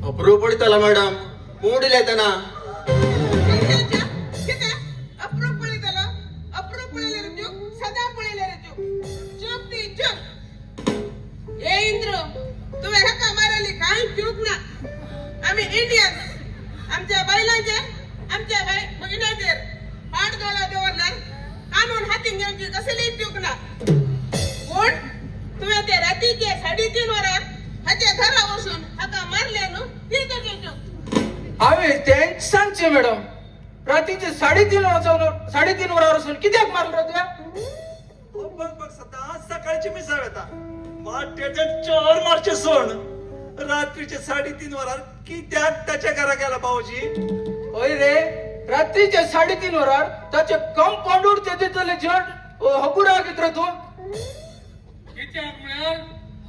अप्रूव पडतला मॅडम मोडील येताना किती अप्रूव पळीतला अप्रूव पळीले रे चूक सदा पळीले रे चूक ती चूक ए इंद्र तुम्ही हक्का मारली काही चूक ना आम्ही इंडियन आमच्या बैलांचे आमच्या भगिनाचेर पाठ डोळा देवरणार कानून हाती घेऊनची कसली चूक ना कोण तुम्ही त्या रात्रीचे 3:30 वरात हाच्या घरा बसून हक्का मारले नु ती तुझी चूक हावे तेच सांगचे मॅडम रात्रीचे 3:30 वरार असून कित्याक मारलो रे तुया बघ सदा सकाळची मिसाळ येता माट्याचे 4 मार्चे सोड रात्रीचे 3:30 वरार कित्याक त्याच्या घरा गेला भाऊजी होय रे रात्रीचे 3:30 वरार त्याचे कंपाऊंडर ते दितले जड हबुरा घेत रे तू कित्याक म्हळ्यार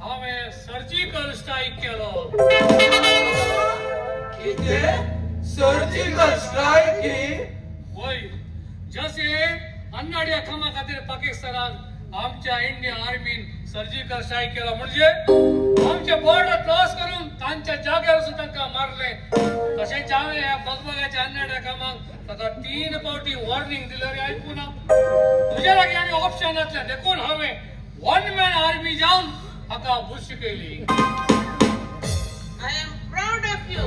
हांवें सर्जिकल स्ट्राईक केलो किते सर्जिकल स्ट्राईक ही होय जसे अन्नाड्या कामा खातीर पाकिस्तानात आमच्या इंडियन आर्मीन सर्जिकल स्ट्राईक केला म्हणजे आमचे बॉर्डर क्रॉस करून तांच्या जाग्यावर सुद्धा तांकां मारले तशेंच हांवें ह्या बगबगाच्या अन्नाड्या कामाक ताका 3 फावटी वॉर्निंग दिली रे आयकूं ना तुज्या लागीं आनी ऑप्शन नासलें देखून हांवें 1 मॅन आर्मी जावन हाका बुश केली. I am proud of you.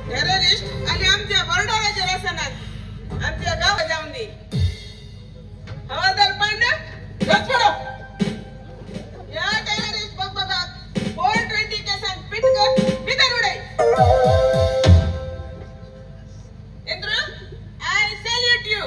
Terrorist आणि आमच्या बॉर्डराच्या रसनात आमच्या गावात जाऊन दे. हवालदार पांड्या या टेररिस्ट बघबघात 420 केसांत पिटकर भीतर उडे. Indra I salute you.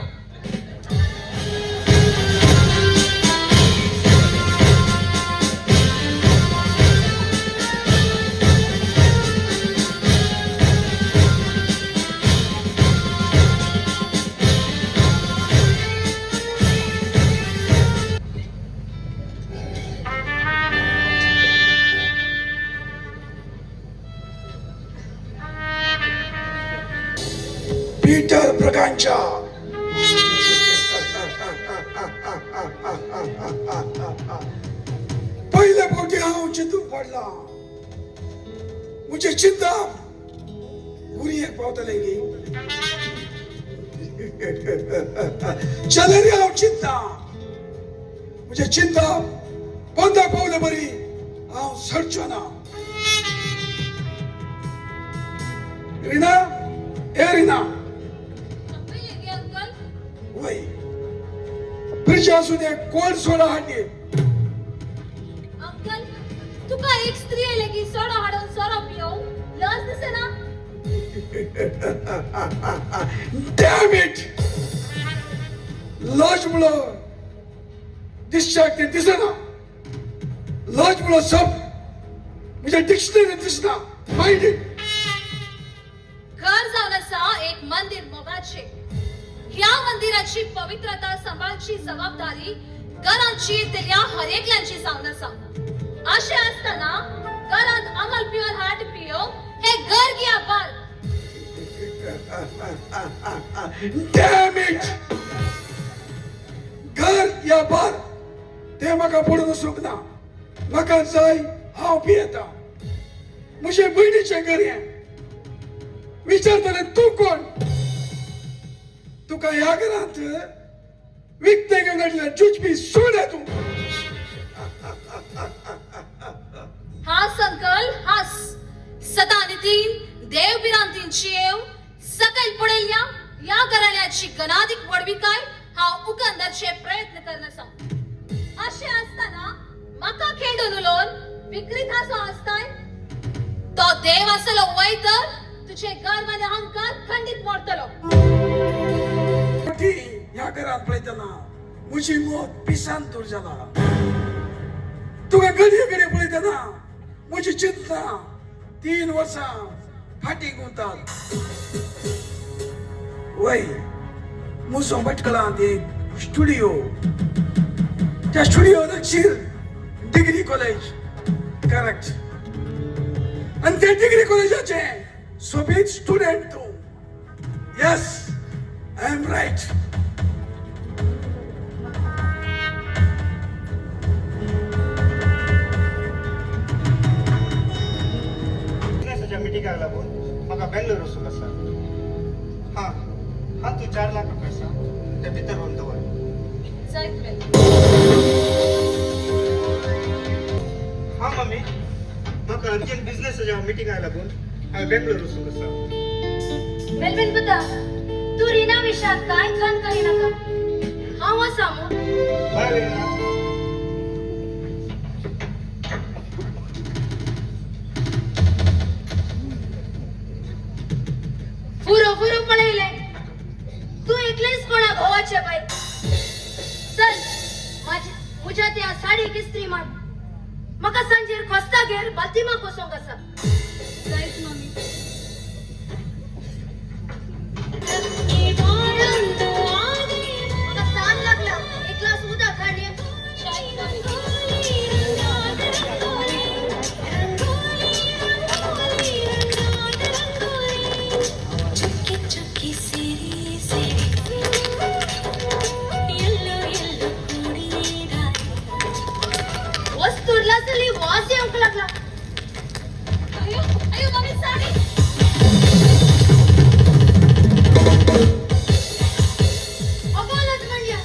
Peter ब्रगांच्या पहिल्या फावटी हांव चिंतून पडला मुझे चिंता गुरयेक पावतले गी चलेरी हांव चिंता मुझे चिंता पंदा पावले बरी हांव सडचो ना. रिना ए रिना अंकल वय फ्रिज असून एक कोल्ड सोडा हाडली. अंकल तुका एक स्त्री आयले की सोडा हाडून सोरो पियो लस दिसना. डॅम इट लॉज मुळो दिसच्याक ते दिसना लॉज मुळो सब म्हणजे डिक्शनरी दिसना. माइंड इट घर जावन आसा एक मंदिर मोगाचे ह्या मंदिराची पवित्रता सांभाळची जबाबदारी घरांची तेल्या हरेकल्यांची जावन आसा. अशें आसतना घरांत अमल प्युअर हार्ट पियो हे घर घ्या बार. डॅम इट घर या बार ते म्हाका पडून वचूंक ना. म्हाका जाय हांव पियेता. म्हजे बहिणीचें घर हें. विचारतले तू कोण. तुका ह्या घरांत विकते घडले जुजबी सोड तू. हास अंकल हास सदा नितीन देव बिरांतींची येव सकल पडेल्या या घराण्याची गणाधिक वडविकाय हांव उकंदरचे प्रयत्न करनासा. अशें आसतना म्हाका खेळून उलोवन विकृत हासो आसताय तो देव आसलो वय तर तुझे घर मध्ये अहंकार खंडित मोडतलो. ह्या घरात पळयतना म्हजी मोत पिसान दूर जाला. तुका घडये घडये पळयतना म्हजी चिंता 3 वर्सां फाटीक उरतात. वय मुसो भटकलांत एक स्टुडिओ त्या स्टुडिओ लागशीर डिग्री कॉलेज करेक्ट आणि त्या डिग्री कॉलेजाचे सोबीत स्टुडंट तू. Yes I am right. बिझनेसच्या मिटिंगाक लागून म्हाका बेंगलोर वचूंक आसा. हा तू 4 लाख रुपये आसा ते भितर व्हरून दवर. हा मम्मी म्हाका अर्जंट बिझनेसच्या मिटिंगाक लागून हांवें बेंगलोर वचूंक आसा. मेलविन बुद्धा तू रीना विषयात काय खण करी नका. हांव आसा मू. बाय वेणा. फुरो फुरो पळयले तू एकलेच कोणा भावाचे बाई. चल मुझ्या त्या साडीक इस्त्री मार. म्हाका सांजेर खोस्ता घेर बाल्तिमा कोसोंक आसा. जायत मम्मी. म्हाका ताण लागला. एक ग्लास उदक हाड ये. चाय कसली वास येऊक लागला. अयो अयो माझी साडी. अगोलच म्हणल्या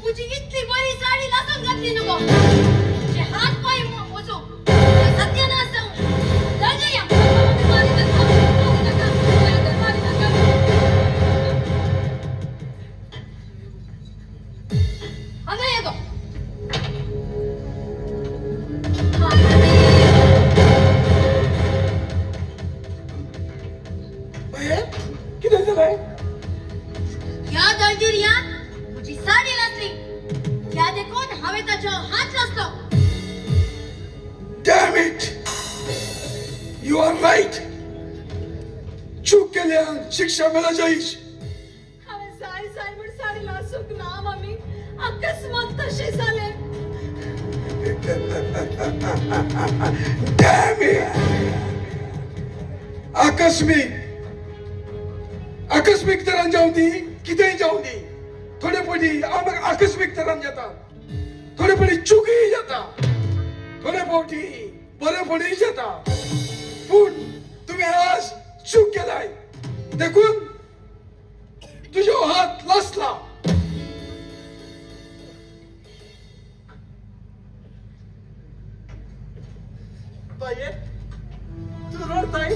तुझी इतकी बरी साडी लासून घातली नको. तुझे हात पाय मोचो सत्यानाश जाऊ. जाऊ या मारी नका. अगं ये गो. भैया किती झालंय? या दळदिर्यात तुझी साडी नसली त्या देखून हवे त्याच्या हात नसतो. Damn it! You are right. चूक केल्यान शिक्षा मेला जाईश. हांवें जाय जाय म्हूण साडी लासूंक ना मम्मी. अकस्मात तशें जालें. Damn it! आकस्मिक तरान जाऊं दी कितेंय जाऊं दी थोडे पडी आमक आकस्मिक तरान जातात. थोडे पडी चुकीय जाता. थोडे फावटी बरेपणीय जाता. पूण तुम्ही आज चूक केलाय देखून तुझो हात लासला. बाये तू रडताय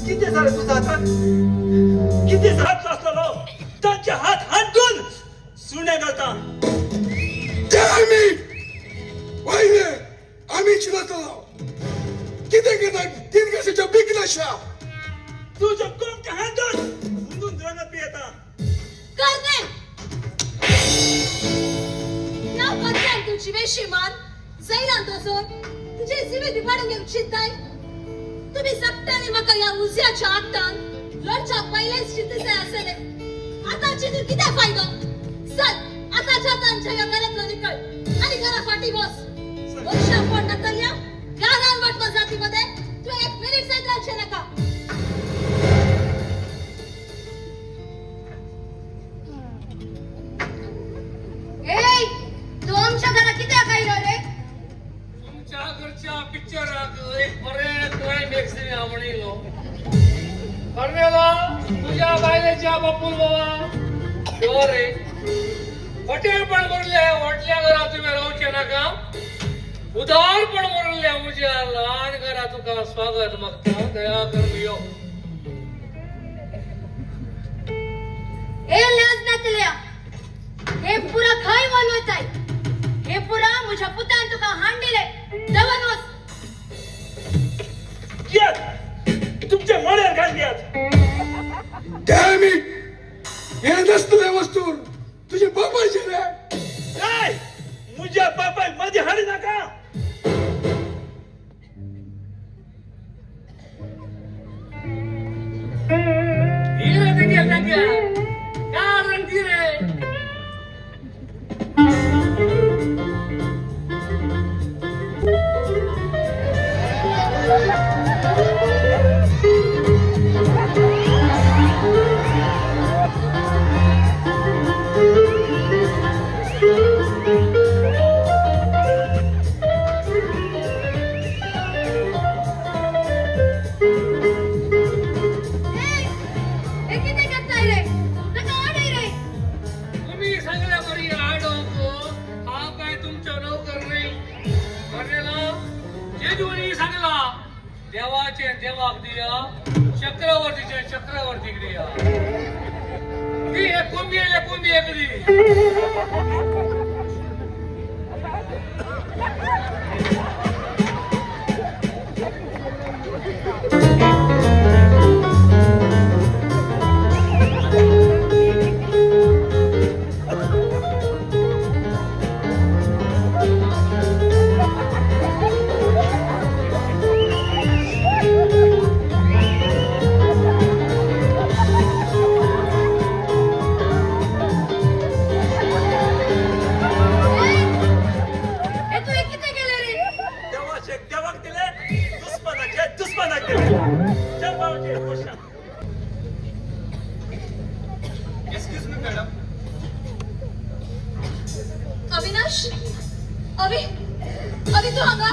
किती झालं तुझा आता किती हात असलेलो त्यांचे हात हातून सुने घालता. Damn it! पहिले आम्ही चिरतलो किती किती तीन कशाच्या बिगनशा तुझ्या कोणत्या हातून म्हणून रंगत येता. करणे ना बदल्यान तुझी वेशीमान जैलान दोसोर तुझे जिवे दिपाडून घेऊन चित्ताय. तुम्ही सत्याने म्हाका या उज्याच्या आत्तान लढच्या पहिलेच चित्त जाय आसले. आता चितून किती फायदो. चल आताच्या तांच्या या घरातलं निकळ आणि घरा फाटी बस. वर्षा पण नकल्या गारान वाटवा जातीमध्ये तू एक मिनिट जायत राहशे नका. ए तू आमच्या घरात किती काय रे. तुमच्या घरच्या पिक्चराक एक बरे क्लायमॅक्स आवडलो. करण्याला तुझ्या बायलेच्या बापूल बाबा देवा रे हॉटेल पण भरले. हॉटल्या घरात तुम्ही राहूचे नका. उदार पण भरल्या मुझ्या लहान घरा तुका स्वागत मागता. दया करून यो. ए लाज नातल्या हे पुरा खाय बनवत आहे. हे पुरा मुझ्या पुतान तुका हांडिले दवनोस. तुमच्या मळ्यात घालल्यात. Damn it! हे नसलेल्या वस्तू तुझे बापाचे रे. काय मुझ्या बापा मध्ये हाडी नका. धीरे धीरे लग्या कारण धीरे. हे किती करताय रे. नका आडे रे. तुम्ही सगळ्या बरी आडवतो. हा काय तुमच्या नोकर नाही. करण्याला जेजुरी सांगला देवाचे देवाक दिया चक्रवर्तीचे चक्रवर्ती दिया. ती एक कुंभी एक दी. हे तू हे किती अरे तू हांगा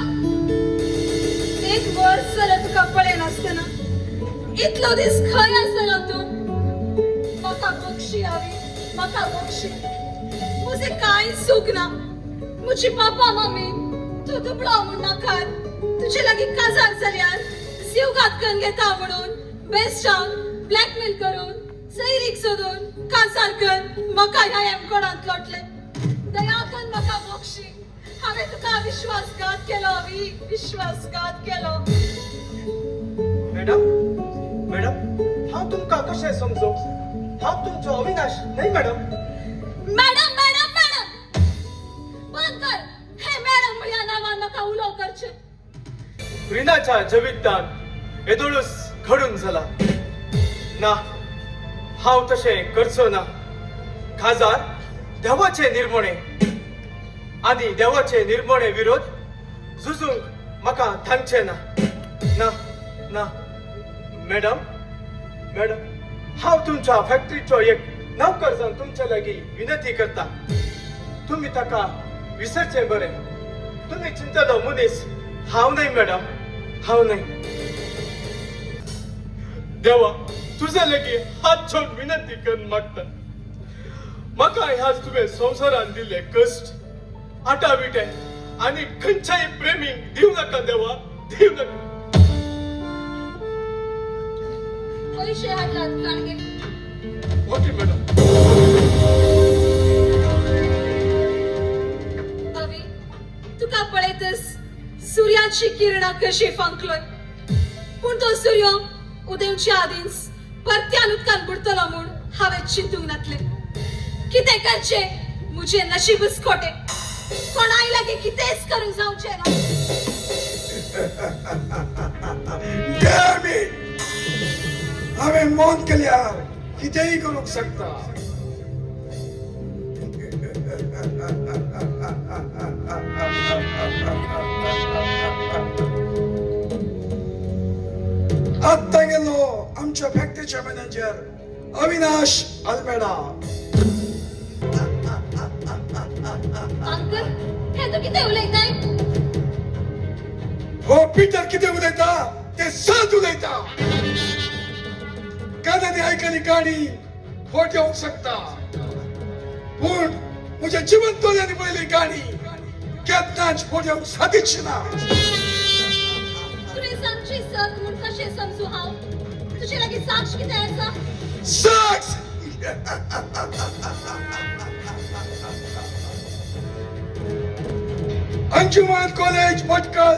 एक वर्स जाल्यार तुका पळय नासतना इतलो दीस खंय आसलो तू म्हाका बक्षी हावी म्हाका बक्षी म्हजे कांय सूख ना म्हजी पापा मम्मी तू दुबळो म्हूण नाकात तुजे लागीं काजार जाल्यार जीव घातकन घेता म्हणून बेस्टान ब्लॅकमेल करून सैरीक सोदून काजार कर म्हाका ह्या एमकोडांत लोटले दया कर म्हाका बक्षी हांवें तुका विश्वासघात केलो विश्वासघात केलो मॅडम मॅडम हांव तुमकां कशें समजू हांव तुमचो अविनाश न्हय मॅडम मॅडम मॅडम मॅडम बंद कर हे मॅडम म्हणल्या नांवान म्हाका उलोव करचें रिनाच्या जवितान येदोळूस घडून जाला ना हांव तशें करचो ना खाजार देवाचे निर्मणे आनी देवाचे निर्मणे विरोध झुजूंक म्हाका थांबचें ना ना ना मॅडम मॅडम हांव तुमच्या फॅक्टरीचो एक नौकर जावन तुमच्या लागीं विनंती करता तुम्ही ताका विसरचें बरें तुम्ही चिंतलो मनीस हांव न्हय मॅडम हांव न्हय देवा तुझे लागीं हात जोडून विनंती करून मागता म्हाका ह्याच तुवें संवसारान दिल्ले कश्ट आटाविटे आनी खंयच्याय प्रेमीक दिव नाका देवा दिव नाका पैसे हाडलात काणगे ओके मॅडम अवी तुका पळयतस सूर्याची किरणां कशी फांकलोय पूण तो सूर्य उदेवच्या आदींच परत्यान उदकान बुडतलो म्हूण हांवें चिंतूंक नातलें कितें करचें म्हजें नशीबच खोटें कोणाय लागीं कितेंच करूंक जावचें ना Damn it! हांवें मौन केल्यार कितेंय करूंक शकता आत्ता गेलो आमच्या फॅक्टरीचे मॅनेजर अविनाश अल्मेडा अंकल हे तू कितें उलयताय हो पीटर कितें उलयता ते सत उलयता कानांनी आयकली काणी खोट येवंक शकता पूण म्हज्या जिवंत दोळ्यांनी पळयली काणी केन्नाच खोट येवंक सादीच ना तुवें सांगची सत म्हूण कशें समजू हांव तुजे लागीं साक्ष कितें आसा साक्ष अंजुमन कॉलेज भटकल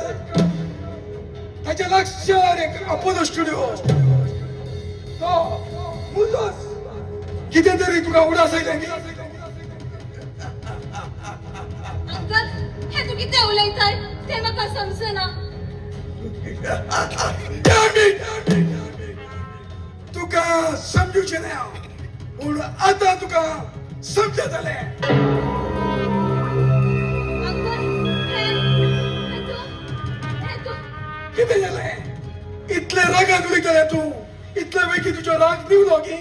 ताच्या लागसार एक अपोलो स्टुडिओ तो मुल्लोस कितें तरी तुका उडास आयले न्ही अंकल हे तू कितें उलयताय तें म्हाका समजना तुका समजूचे ना पूण आतां तुका समजत जालें अंकल हे तू कितें जालें इतले रागान उलयतले तूं इतले वेगी तुजो राग दिवलो गी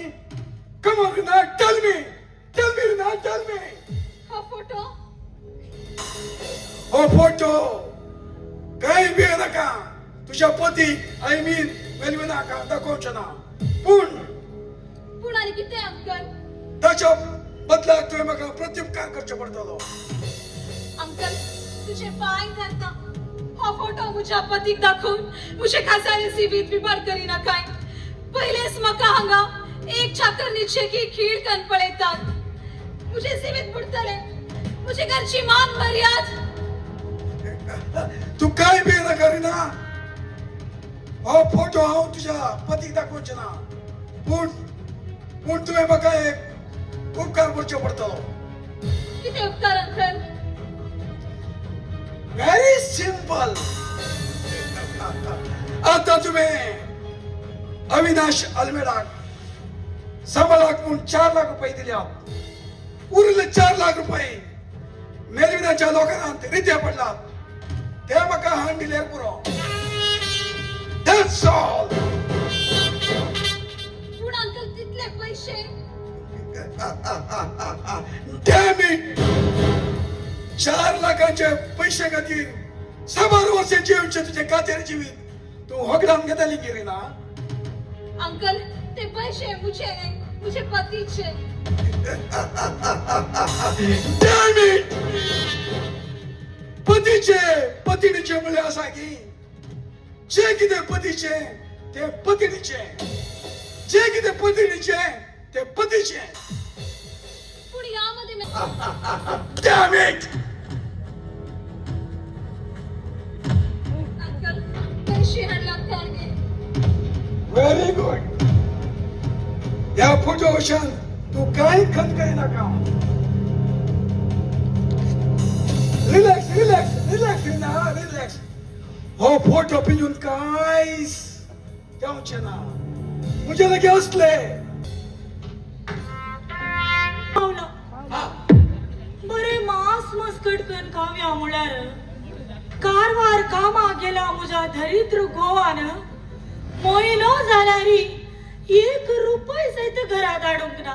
कम ऑन ना टेल मी ना टेल मी हो फोटो हो फोटो काही बी नाका तुझ्या पतीक आय मीन वेलविनाका दाखोवचे ना पूण आनी कितें अंकल ताच्या बदलाक तुवें म्हाका प्रत्युपकार करचो पडटलो अंकल तुझे पाय धरता हो फोटो म्हज्या पतीक दाखोवन म्हजे खासारे सिबीत बिबार करिना काय पयलेच म्हाका हांगा एक चाकरणीचे की खीळ कन पळयतात म्हजे सिबीत बुडतले म्हजे घरची मान मर्याद तू काय बी ना करिना हो फोटो हांव तुझ्या पतीक दाखोवचे ना पूण तुवें म्हाका एक उपकार करचो पडटलो कितें उपकार अंकल व्हेरी सिंपल आता तुवें अविनाश अल्मेडाक सांबाळाक म्हूण 4 लाख रुपये दिल्यात उरले 4 लाख रुपये मेलविनाच्या लोकांत रित्या पडलात ते म्हाका हाण दिल्यार पुरो दॅट्स ऑल पूण अंकल तितले पैसे डॅम इट 4 लाखांचे पैसे खातीर 100 वर्षांची आयुष्य तुझे कातेर जीवित तू हगडाम घेतली गिरी ना अंकल ते पैसे मुझे नहीं मुझे पति छे Damn it! पतीचे म्हणले असा की जे किती पतीचे ते पत्नीचे जे किती पत्नीचे ते पतीचे पण यामध्ये Damn it! अंकल पैसे हडला करगे व्हेरी गुड या फोटो वशान तू काही खंत काही नका रिलॅक्स हो फोटो पिऊन काहीच जाऊचे ना मुझे लगे असले बरे मांस मस्कट करून खाव्या म्हळ्यार कारवार कामा गेला मुजा दरिद्र गोवान मोयनो जाल्यारी 1 रुपये सहित घरात हाडूंक ना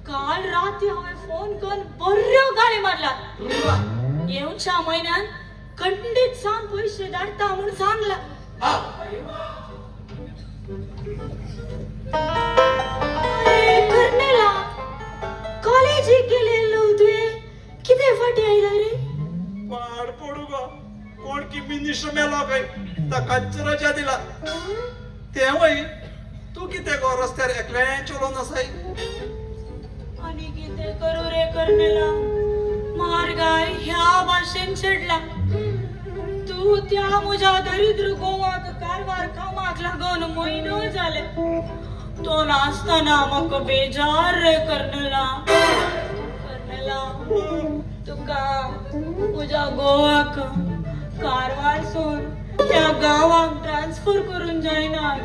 काल राती हांवें फोन करून बऱ्यो गाळी मारला येवच्या म्हयन्यान खंडीत सांग पैसे धाडटा म्हणून सांगला अरे कर्नेला कॉलेजी गेलेलो तुवें कितें फाटी आयला रे पाड पडू गो कोण की मिनिस्टर मेलो काय ताकाच रजा दिला तेव्हाही तू किती गो रस्त्यार एकल्यान चलोन आसाय आणि कितें करू रे कर्नेला मारगाय ह्या भाशेन चडला तू त्या म्हज्या दरिद्र गोवाक कारवार कामाक लागून म्हयनो जाले तो नासतना म्हाका बेजार रे कर्नेला तुका म्हज्या गोवाक कारवार सोन त्या गावाक ट्रान्सफर करून जायना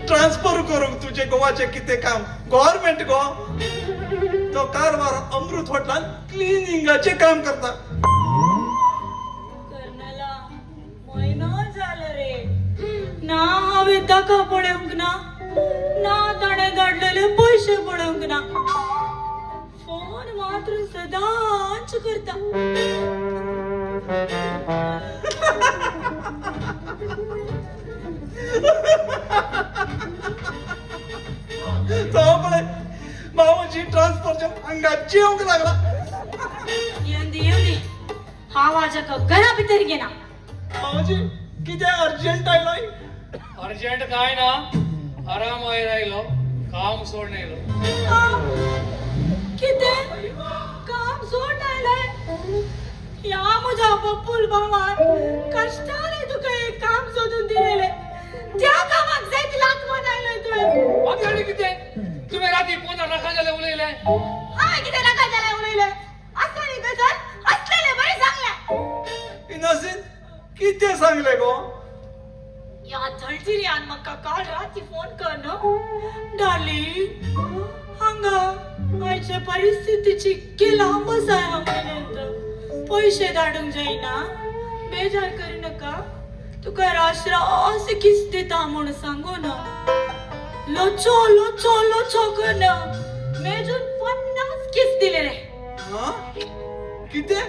ट्रान्सफर करूंक तुझे गोवाचे किती काम गव्हर्नमेंट गो तो कारवार अमृत हॉटेलान क्लिनिंगाचे काम करता कर्नला म्हयनो जालो रे ना हांवें ताका पळोवंक ना ताणें धाडलेले पयशे पळोवंक ना फोन मात्र सदांच करता तो पळय मावजी ट्रान्सफरच्या अंगात जेवंक लागला येंदी हांव आजाका घरा भितर गेना मावजी किती अर्जंट आयलोय अर्जंट काय ना आराम राहिलो काम सोडून येलो कितें काम सोड आयलाय या म्हज्या बप्पूल भावान कष्टाने तुका एक काम सोदून दिलेले त्या कामाक जायत लात बनायलाय तुवें आमच्याकडे किती तुम्ही रात्री पोना रखा झाले उलयले हांवें कितें नाका जालें उलयलें असली गजाल असलेले बरें सांगलें इनोसिन किती सांगले गो या धडजिऱ्यान म्हाका काल राती फोन कर न्हू डार्लिंग हांगा आयच्या परिस्थितीची लांब आसाय हांवें पयशे धाडूंक जायना बेजार करी नाका तुका राश्रा अशें किस दिता म्हूण सांगू ना लोचो लोचो लोचो कर ना मेजून 50 किस दिले रे किती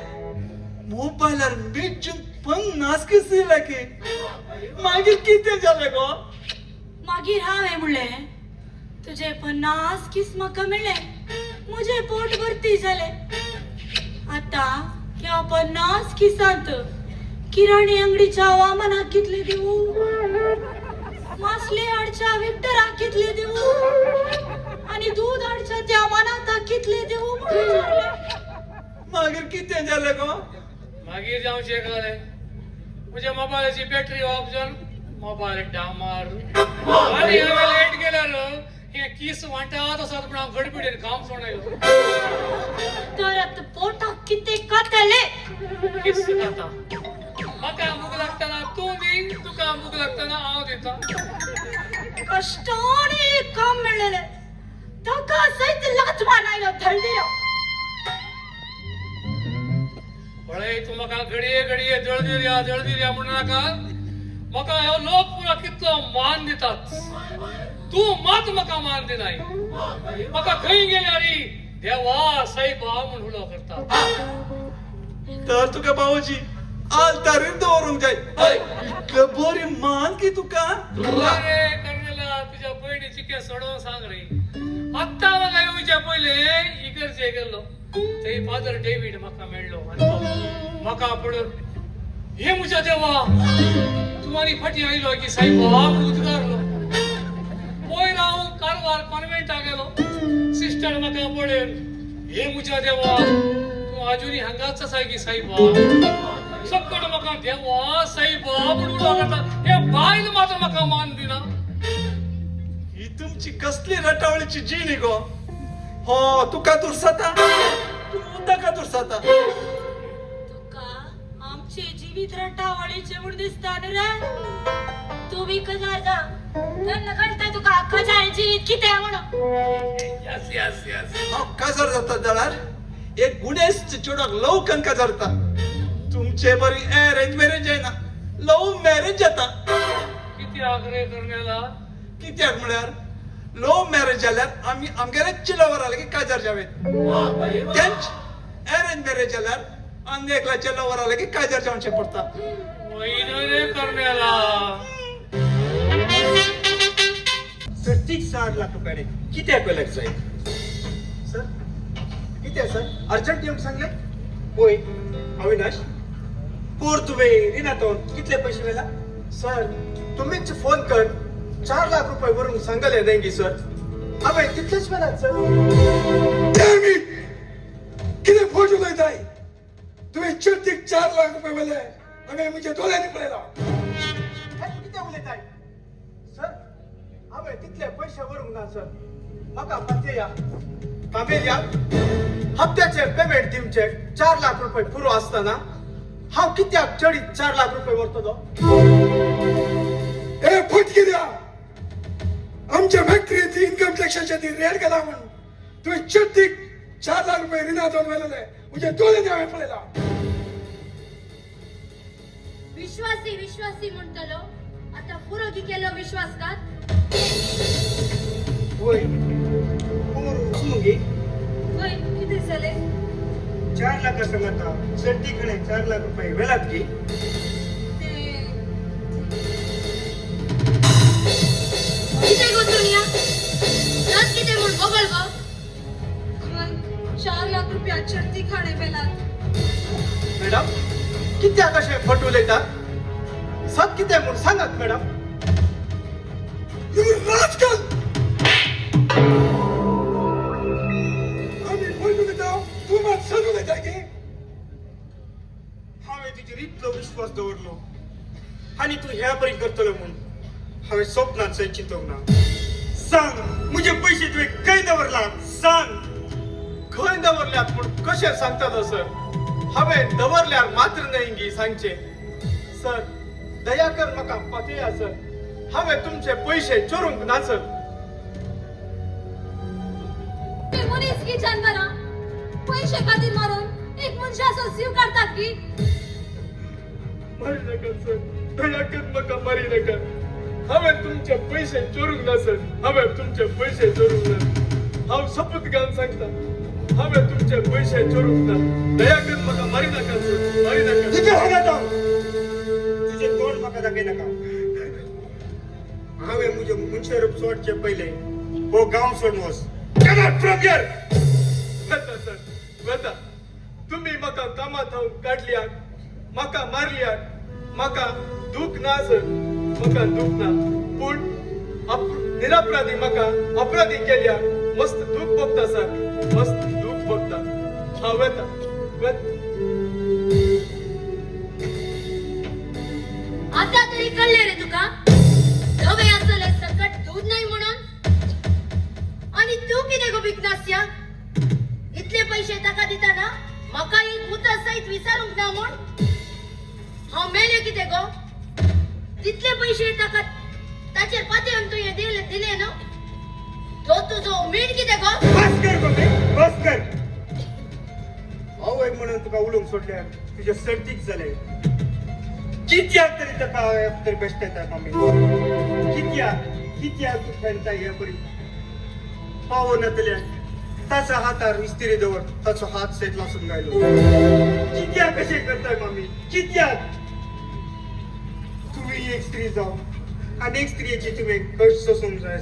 मोबायलार बेचून 50 किस दिले की मागीर किती झाले गो मागीर हांवें म्हणलें तुझे 50 किस म्हाका मेळ्ळे म्हजे पोट भरती जाले आता ह्या 50 किसांत किराणी अंगडीच्या वामनाक कितले दिवू मासले हाडच्या विक्टराक कितले दिवू आणि दूध हाडच्या त्या मनाताक कितले दिवू मागीर किती झाले गो मागीर जाऊन चेक जाले म्हज्या मोबायलाची बॅटरी ऑफ जावन मोबायल डामार आणि हांवें लेट गेल्यार हे किस वांटात आसात म्हण हांव गडबडीन काम सोडून तर आता पोटाक किते कातले किस खाता म्हाका भूक लागतना तूं दी तुका भूक लागतना हांव दिता कष्टाने एक काम मेळलेले ताका सहित लाथ मारायला धडदिलो पळय तूं म्हाका घडये जळदिल्या म्हणू नाका म्हाका ह्यो लोक पुरो कितलो मान दितात तूं मात म्हाका मान दिनाय म्हाका खंय गेल्यार देवा साईबा म्हूण उलो करता तर तुका भाऊजी आलतारीर दवरूंक जाय इतलं बरी मान की तुका अरे कर्नेला तुझ्या बहिणीची केस सोडवून सांग रे आत्ता बघा येऊच्या पहिले इकडचे गेलो ते फादर डेव्हिड म्हाका मेळलो आणि तो म्हाका पडून हे मुझ्या देवा तू आणि फाटी आयलो की साईबा उद्गारलो पोय राव कारवार कॉन्व्हेंटा गेलो सिस्टर म्हाका पडेल हे मुझ्या देवा तू अजूनही हांगाच आसाय की साईबा सकट म्हाका देवा साईबा म्हणून लागता हे बायल मात्र म्हाका मान दिना ही तुमची कसली रटावळीची जीण गो हो तुका दुर्साता तू मुद्दा का दुर्साता तुका आमचे जीवित रटावळीचे म्हूण दिसता न्हू रे तू बी कजार जा तेन्ना कळटा तुका कजार जीवित कितें म्हणून यस यस यस हांव काजार जाता जाल्यार एक गुणेस्त चेडवाक लव कनका जाता तुमचे बरी अरेंज मॅरेज जायना लव मॅरेज जाता कित्याक रे करण्याला कित्याक म्हळ्यार लव मॅरेज जाल्यार आमी आमगेरेच लवर आले की काजार जावेत तेंच अरेंज मॅरेज जाल्यार आनी एकल्याचे लवर आले की काजार जावचें पडटा वैन रे करण्याला सर 4 लाख रुपये कित्याक वेल्याक जाय सर कित्याक सर अर्जंट येवंक सांगले होय अविनाश पोर तुवे रिनातोन कितले पैसे वेला सर तुम्हीच फोन कर 4 लाख रुपये वरून सांगले देंगी सर हांवें तितलेच वेलात सर किती फोटो उलयताय तुम्ही चर्तीक 4 लाख रुपये वेले हांवें म्हज्या दोळ्यांनी पळयला कितें उलयताय सर हांवें तितले पयशे वरूंक ना सर म्हाका फाते या कामेल्या हप्त्याचे पेमेंट दिवचे 4 लाख रुपये पुरो आसतना हांव कित्याक चडीत 4 लाख रुपये व्हरतलो ए फटकी द्या आमच्या फॅक्टरीत इन्कम टॅक्साच्या ती रेड केला म्हणून तुम्ही चर्तीक 4 लाख रुपये रिणातून वेलेले म्हज्या दोळ्यांनी हांवें पळयला विश्वासी विश्वासी म्हणटलो आता पुरो की केलो विश्वासघात होय पोर उचलूंगी होय किती झाले 4 लाख सांगता चड्डीकडे 4 लाख रुपये वेलात की किती गो सोनिया रात किती म्हण बघल गो 4 लाख रुपया चर्ती खाणे वेलात मॅडम कित्याक अशें फट उलयतात सत कितें म्हूण सांगात मॅडम राजकाल आम्ही फोटो घेता तू मात सण उलयताय की हांवें तुजेर इतलो विश्वास दवरलो आनी तूं ह्या परी करतलो म्हूण हांवें स्वप्नांत सुद्दां चिंतूंक ना सांग म्हजे पयशे तुवें खंय दवरलात सांग खंय दवरल्यात म्हूण कशें सांगतलो सर हांवें दवरल्यार मात्र न्हय सांगचे सर दया कर म्हाका पातया सर हांवें तुमचे पयशे चोरूंक ना सर ते मनीस की जानवरां पैसे खातीर मारून एक मनशाचो जीव काडटात की मारी नाका सर दया कर म्हाका मारी नाका हांवें तुमचे पयशे चोरूंक ना सर हांवें तुमचे पयशे चोरूंक ना हांव शपथ घालून सांगता हांवें तुमचे पयशे चोरूंक ना दया कर म्हाका मारी नाका सर मारी नाका तुजें तोंड म्हाका दाखय नाका हांवें म्हजे मनशे रूप सोडचे पयले हो गांव सोडून वच गेट आउट फ्रॉम हियर वता सर वता तुम्ही म्हाका कामांत काडल्यात म्हाका मारल्यात म्हाका दुख ना सर म्हाका दुख ना पूण निरपराधी म्हाका अपराधी केल्या मस्त दुख भोगता सर मस्त दुख भोगता हांव वता आता तरी कळले रे तुका धवे असले सकट दूध नाही म्हणून आणि तू किती गो विकनास्या इतले पैसे ताका दिताना म्हाका एक मुद्दा सहित विचारूंक ना म्हण हांव मेले किती गो तितले पैसे ताका ताचेर पातयेन तुवें दिले न्हू तो तुजो मीठ किती गो बस कर गोपी बस कर हांव एक म्हणून तुका उलोवंक सोडल्या तुजे सर्तीक जाले कित्याक तरी ताका तरी बेश्ट येता मम्मी कित्याक तू खेळता हे बरी पावो नातल्या ताच्या हातार इस्त्री दवर ताचो हात सेट लासून गायलो कित्याक कशें केलंय मम्मी कित्याक तुम्ही एक स्त्री जाऊ आणि एक स्त्रियेची तुम्ही कष्ट समजाय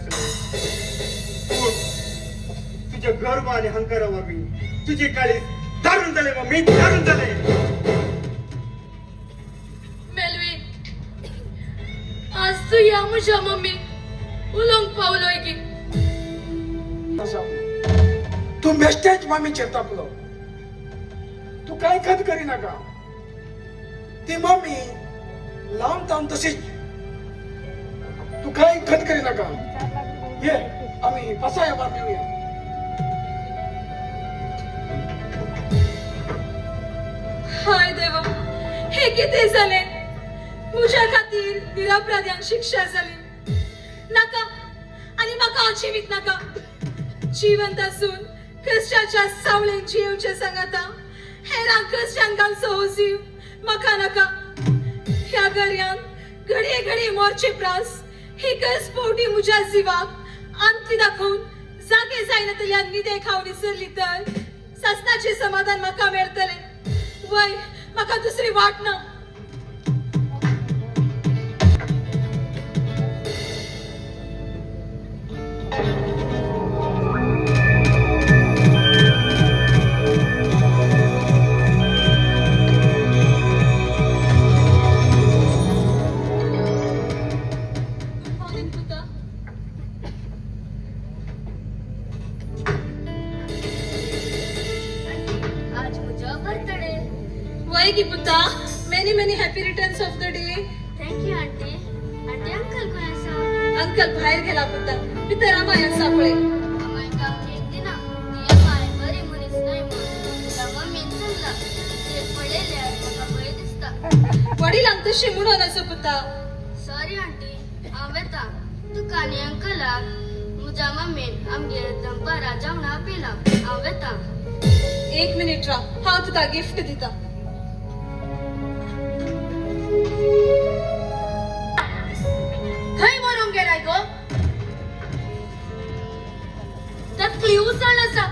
तुझ्या गर्व आणि हंकारावर मी तुझे काळी दारून झाले मम्मी दारून झाले मेलवी आज तू या म्हज्या मम्मी उलोवंक पावलोय की तू बेश्टेच मामीचेर तापलो तू काय खत करी नाका ती मम्मी लावन तावन तशीच तू काय खत करी नाका ये आम्ही बसाया बार पिऊया हाय देवा हे किती झाले म्हज्या खातीर निरपराध्यांक शिक्षा जाली नाका आनी म्हाका जिवीत नाका जिवंत आसून कश्टाच्या सावळेन जिवचे सांगाता हेरांक कश्टान घालचो हो जीव म्हाका नाका ह्या गर्यांक घडये घडये मोरचे प्रास ही कस पोवटी म्हज्या जिवाक अंती दाखवून जागे जायनातल्यान निदे खावन विसरली तर सासनाचे समाधान म्हाका मेळटले वय म्हाका दुसरी वाट ना आज म्हजो बर्थडे वय की पुता many happy returns of the day thank you aunty aunty uncle कोण आसा अंकल बाहेर गेला पुता भितर आमाया सापळे आमकां केक दिना ती बाय बरी मनीस नाही म्हणून मम्मीन सांगला ते पळयल्यार म्हाका भंय दिसता वडिलांक तशी म्हणून असो पुता सॉरी आंटी हांव येता तुका आनी अंकलाक म्हज्या मम्मीन आमगेर दनपारां जेवणां आपयलां हांव येता एक मिनिट राव हांव तुका गिफ्ट दिता खंय व्हरोंक गेलाय गो तकली उसळ आसा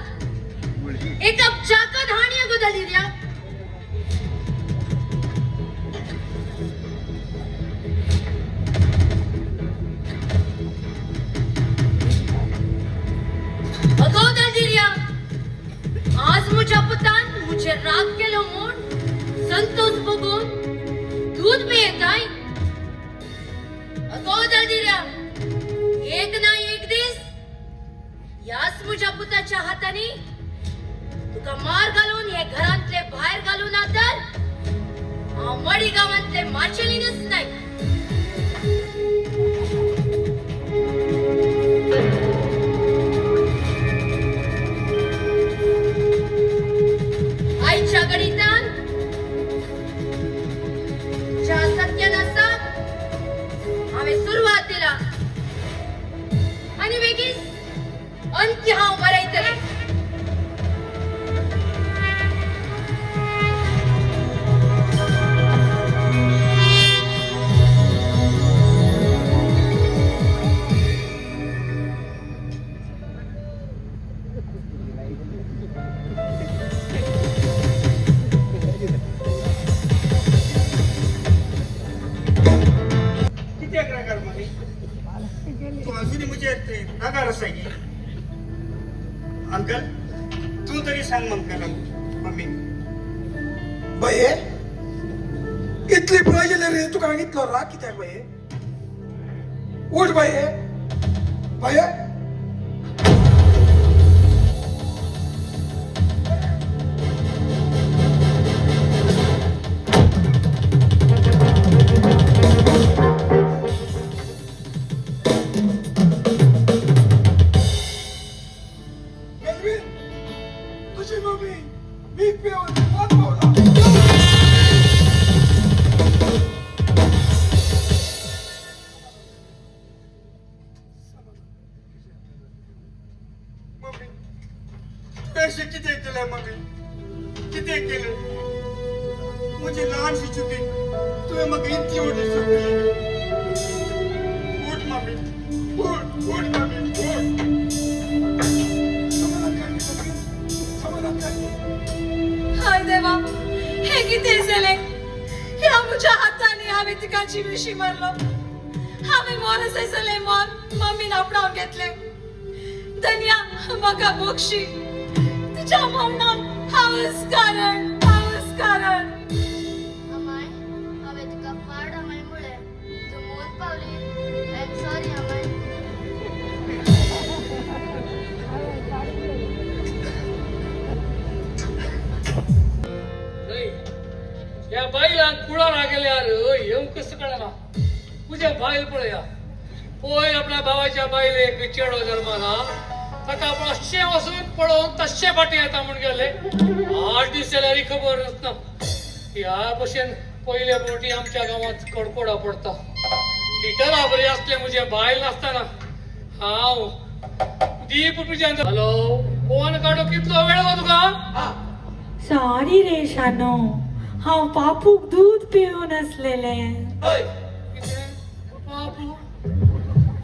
एका चाकत हाणया गो दलिऱ्या अगो दलिऱ्या आज म्हज्या पुतान मुझे राग केलो म्हूण संतोष बघून दूध पियेताय अगो दलिऱ्या एक ना एक दीस याच म्हज्या पुताच्या हातांनी तुका मार घालून हे घरांतले भायर घालून तर हांव मडी गांवांतले माचेलीनच नाही आईच्या गणितान ज्या सत्यानासाक हांवें सुरवात दिला आनी बेगीन अंत्य हांव बरयतलें कित्याक रागार मम्मी तू अजूनही मुझे रागार आसा की अंकल तू तरी सांग मम्मी बये इतली पळय गेले रे तुका सांगितलो राग कित्याक बये उठ बये बये तुझी मम्मी मी पिऊन हात पावला मम्मी पैसे किती केले मम्मी किती केले मुझे लहानशी चुकी तुझे मग इतकी मोठी चुकी उठ मम्मी उठ मम्मी उठ समाधान कर हाय देवा हे हे किती झाले ह्या म्हज्या हाताने हांवें तिका जिवेशी मारलो हांवें मोर जाले मोर मम्मीन आपणावन घेतले धन्या म्हाका मोक्षी तुज्या मौनान हांवच कारण अमाय हांवें तुका फाड अमाय मुळे तूं मोत पावली आय एम सॉरी अमाय नाही या बाईला कुळा लागेल यार येऊ कसं कळना तुझ्या बाईल पळया पोय आपल्या भावाच्या बाईले एक चेडो जन्माला ताका आपण अशें वचून पळोवन तशें फाटी येता म्हण गेले 8 दीस जाल्यार खबर ना ह्या भशेन पयले फावटी आमच्या गांवांत कडकोडा पडता लिटरा बरी असले म्हजे बायल नासतना हांव दीप तुज्यान हॅलो फोन काडो कितलो वेळ गो तुका सॉरी रे शानो हांव पापूक दूध पिवन असलेले कितें बाबू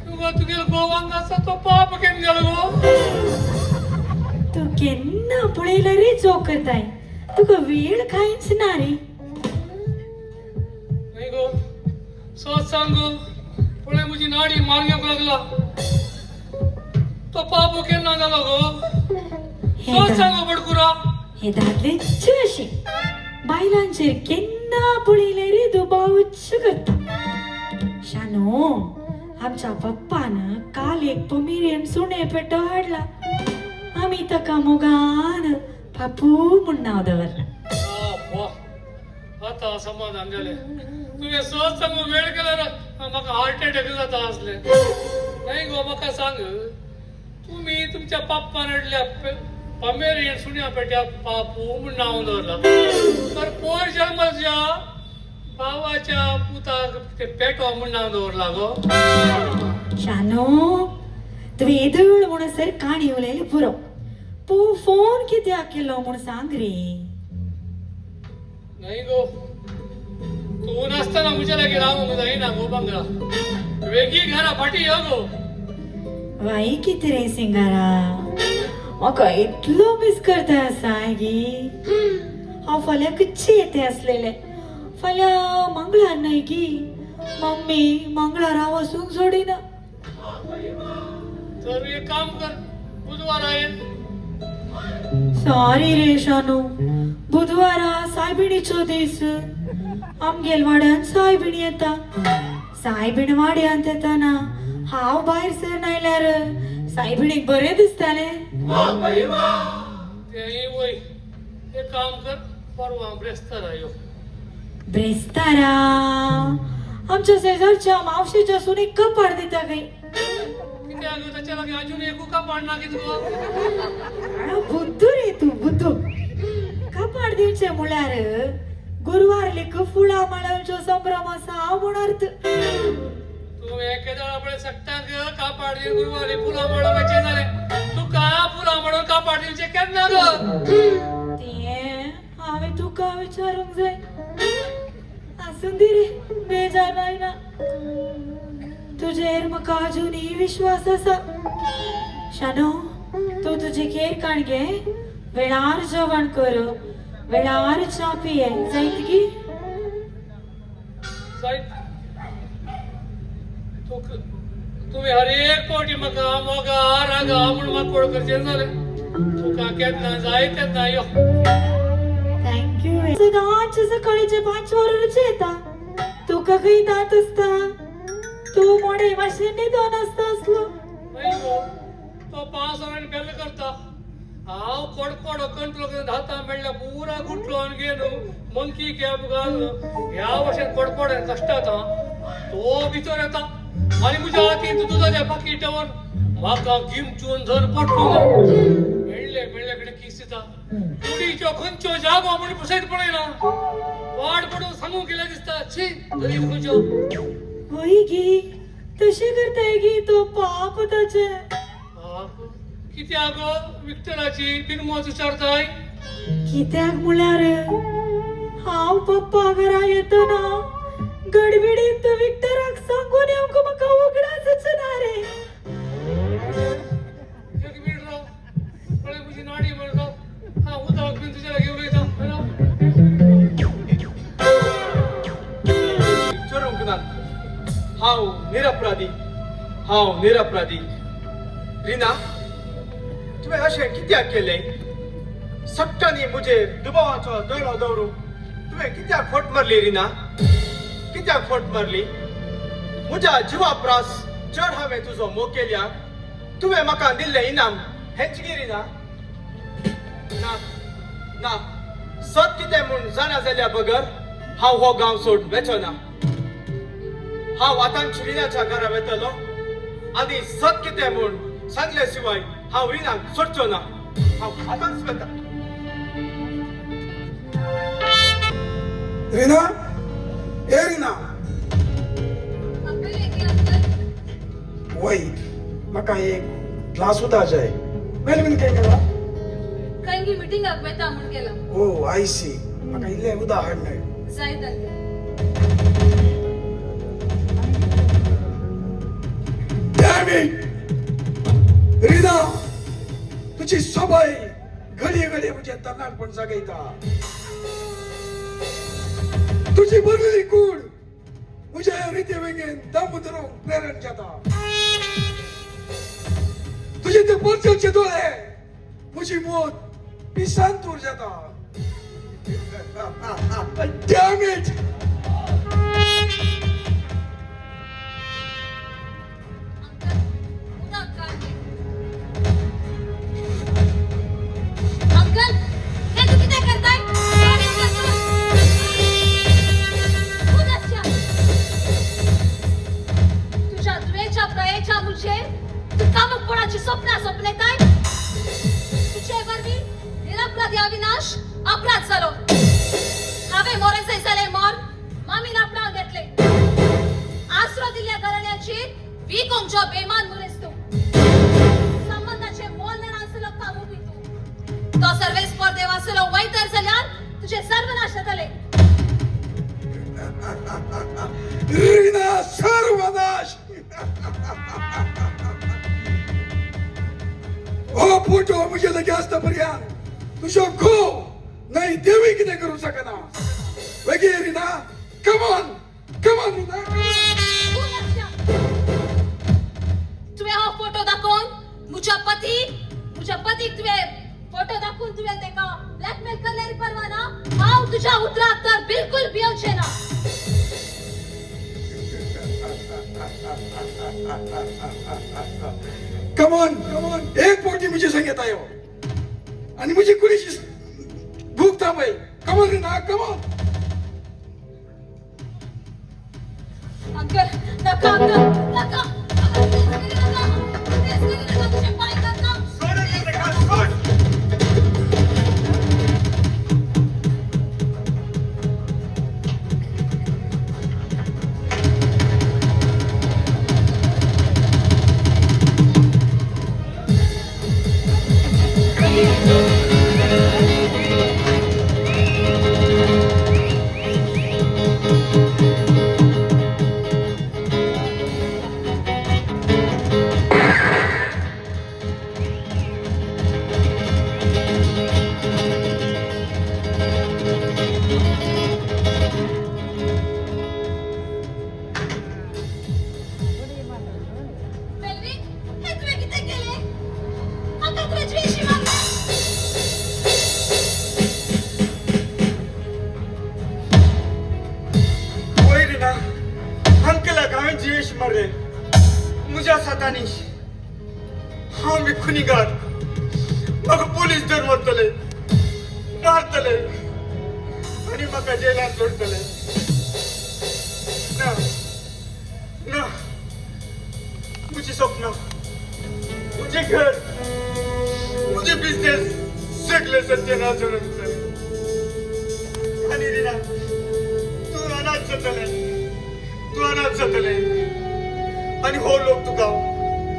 तुका तुगेलो गोवांग आसा तो पाप केन गेलो गो तू केन्ना पळयला रे जोकताय तुका वेळ कांयच ना रे नाही गो सच सांगू पळय म्हजी नाडी मारग्याक लागला तो पाप केन्ना जालो गो सच सांगू बडकुरा हे दादले अशे बायलांचेर केन्ना पळयले रे दुबावच करता शानो आमच्या पप्पान काल एक पमिरियन सुणे पेटो हाडला आम्ही ताका मोगान पापू म्हूण नांव दवरला आता समाधान जालें तुवें सच सांगू वेळ केल्यार म्हाका हार्ट अटॅक जाता आसले नाही गो म्हाका सांग तुम्ही तुमच्या पाप्पान हाडल्या पमेरियन सुण्या पेट्याक पापू म्हूण नांव दवरला तर पोर जल्माच्या भावाच्या पुताक ते पेटो म्हूण नांव दवरला गो शानो तुवें येदळ म्हणसर काणी उलयली पुरो पो फोन कित्याक केलो म्हूण सांग रे नाही गो तू नासतना म्हज्या लागीं रावूंक जायना गो बांगरा वेगळी घरा फाटी यो गो वाई कितें रे सिंगारा म्हाका इतलो मिस करता आसा गी हांव फाल्यां कच्ची येते आसलेले फाल्यां मंगळार न्हय गी मम्मी मंगळारा वसूंक सोडिना तर एक काम कर बुधवारा ये सॉरी रे शानू बुधवारा सायबिणीचो दीस आमगेल वाड्यान सायबिणी येता सायबिण वाड्यांत येताना हांव भायर सर आयल्यार सायबिणीक बरें दिसतालें तेंय वय एक काम कर परवा ब्रेस्तारा यो ब्रेस्तारा आमच्या शेजारच्या मावशीच्या सुनीक कपाड दिता काही कित्याक ताच्या लागीं अजून एक कापाड ना कितें गो बुद्धू रे तू बुद्धू कपाड दिवचे म्हळ्यार गुरुवार लेक फुलां माळांचो संभ्रम आसा हांव म्हण अर्थ तू एकेदाळा पळय सट्टाक कापाड दिवन गुरुवारी फुलां मळोवचे जाले तुका फुलां मळोवन कापाड दिवचे केन्ना गो तें हांवें तुका विचारूंक जाय आसून दी रे बेजार जायना तुजेर म्हाका अजूनय विश्वास आसा शानो तूं तुजी केर काण घे वेळार जेवण कर वेळार च्या पिये जायत गी जायत तुम्ही हर एक फावटी म्हाका मोगा रागा म्हूण म्हाका कॉल करचे जाले तुका केन्ना जाय तेन्ना यो थँक्यू सदांच सकाळीचे 5 वरांचे येता तुका खंय दात आसता तू मोडे भाशेन न्हिदोन आसता असलो नाही गो तो 5 वरांनी बेल करता हांव कडकडो कंट्रोल करून धाता म्हणल्यार पुरा गुटलो आनी गेलो मंकी कॅब घाल ह्या भशेन कडकड कश्टात तो भितर येता आनी म्हज्या हातीन तुझ्या पाकिटावर म्हाका गिमचून धर पटकून मेळ्ळे कडेन किस दिता कुडीच्यो खंयच्यो जागो म्हण पुसयत पळयना वाट पडून सांगूंक गेल्या दिसता छी तरी खंयच्यो होय गी तशें करताय गी तो पाप ताचे कित्याक विक्टराची बिनमोज विचारताय कित्याक म्हळ्यार हांव पप्पा घरा येतना गडबिडीत विक्टराक सांगून येवंक म्हाका वगडाच ना रे एक मिनिट राव पळय म्हजी नाडी म्हण राव हांव उदक बीन तुज्या लागीं उलयता निरपराधी हांव निरपराधी रिना तुवें अशें कित्याक केलें सक्कांनी मुजेर दुबावाचो दोळो दवरूंक तुवें कित्याक फट मारली रिना कित्याक फट मारली म्हज्या जिवा प्रास चड हांवें तुजो मोग केल्याक तुवें म्हाका दिल्लें इनाम हेंचगी रिना ना ना सत कितें म्हूण जाणा जाल्या बगर हांव हो गांव सोड वेचना हांव आतांच रिनाच्या घरा वेतलो आनी सत कितें म्हूण सांगले शिवाय हांव रिनाक सोडचो ना हांव आतांच वेता रिना ए रिना वय म्हाका एक ग्लास उदक जाय मेलवीन काय केला काही मिटिंगाक वेता म्हूण गेला ओ आय सी म्हाका इल्लें उदक हाडनाय जाय तांकां Damn it! रिना तुझी सवय घडी घडी म्हणजे तरणाटपण जागयता तुझी भरलेली कूड म्हज्या रिती वेगेन दम धरूंक प्रेरण जाता तुझे ते परचलचे दोळे म्हजी मोत पिसान दूर जाता Damn it! अंकल हे तू किती करताय तुझ्या द्वेच्या प्रयेच्या मुझे तू कामुकपणाची स्वप्ने काय तुझे वरवी निरपराधी अविनाश अपराध झालो हावे मोरेचे झाले मोर मामीन आपणाव घेतले आसरो दिल्या घराण्याची विकोंगच्या बेमान मुरेस तू संबंधाचे मोल नेण असलो कामू बी तू तो सर्वे स्पर्धे वासलो वैतर जाल्यार तुझे सर्वनाश जातले रिना सर्वनाश हो फोटो म्हजे लगे आसता पर्यंत तुझो घोव नाही देवी कितें करूं शकना वेगी रिना कमॉन रिना तुवें हो फोटो दाखोवन म्हज्या पतीक तुवें फोटो दाखोवन तुवें तेका ब्लॅकमेल केल्यार परवाना हांव तुज्या उतराक तर बिलकुल भिवचें ना कमॉन एक पोटी म्हजे संग येता यो आणि म्हजी कुडीची भूक थांबय कमॉन रिना कमॉन अंकल नका तुझे पाय धरना तुझ्या सातानी हांव बी खुनीगार म्हाका पोलीस धरून व्हरतले मारतले आनी म्हाका जेलांत सोडटले ना ना मुझी स्वप्न मुझे घर मुझे बिझनेस सगळे सत्यानाश होणार आनी रिना तू अनाथ जातले आणि हो लोक तुका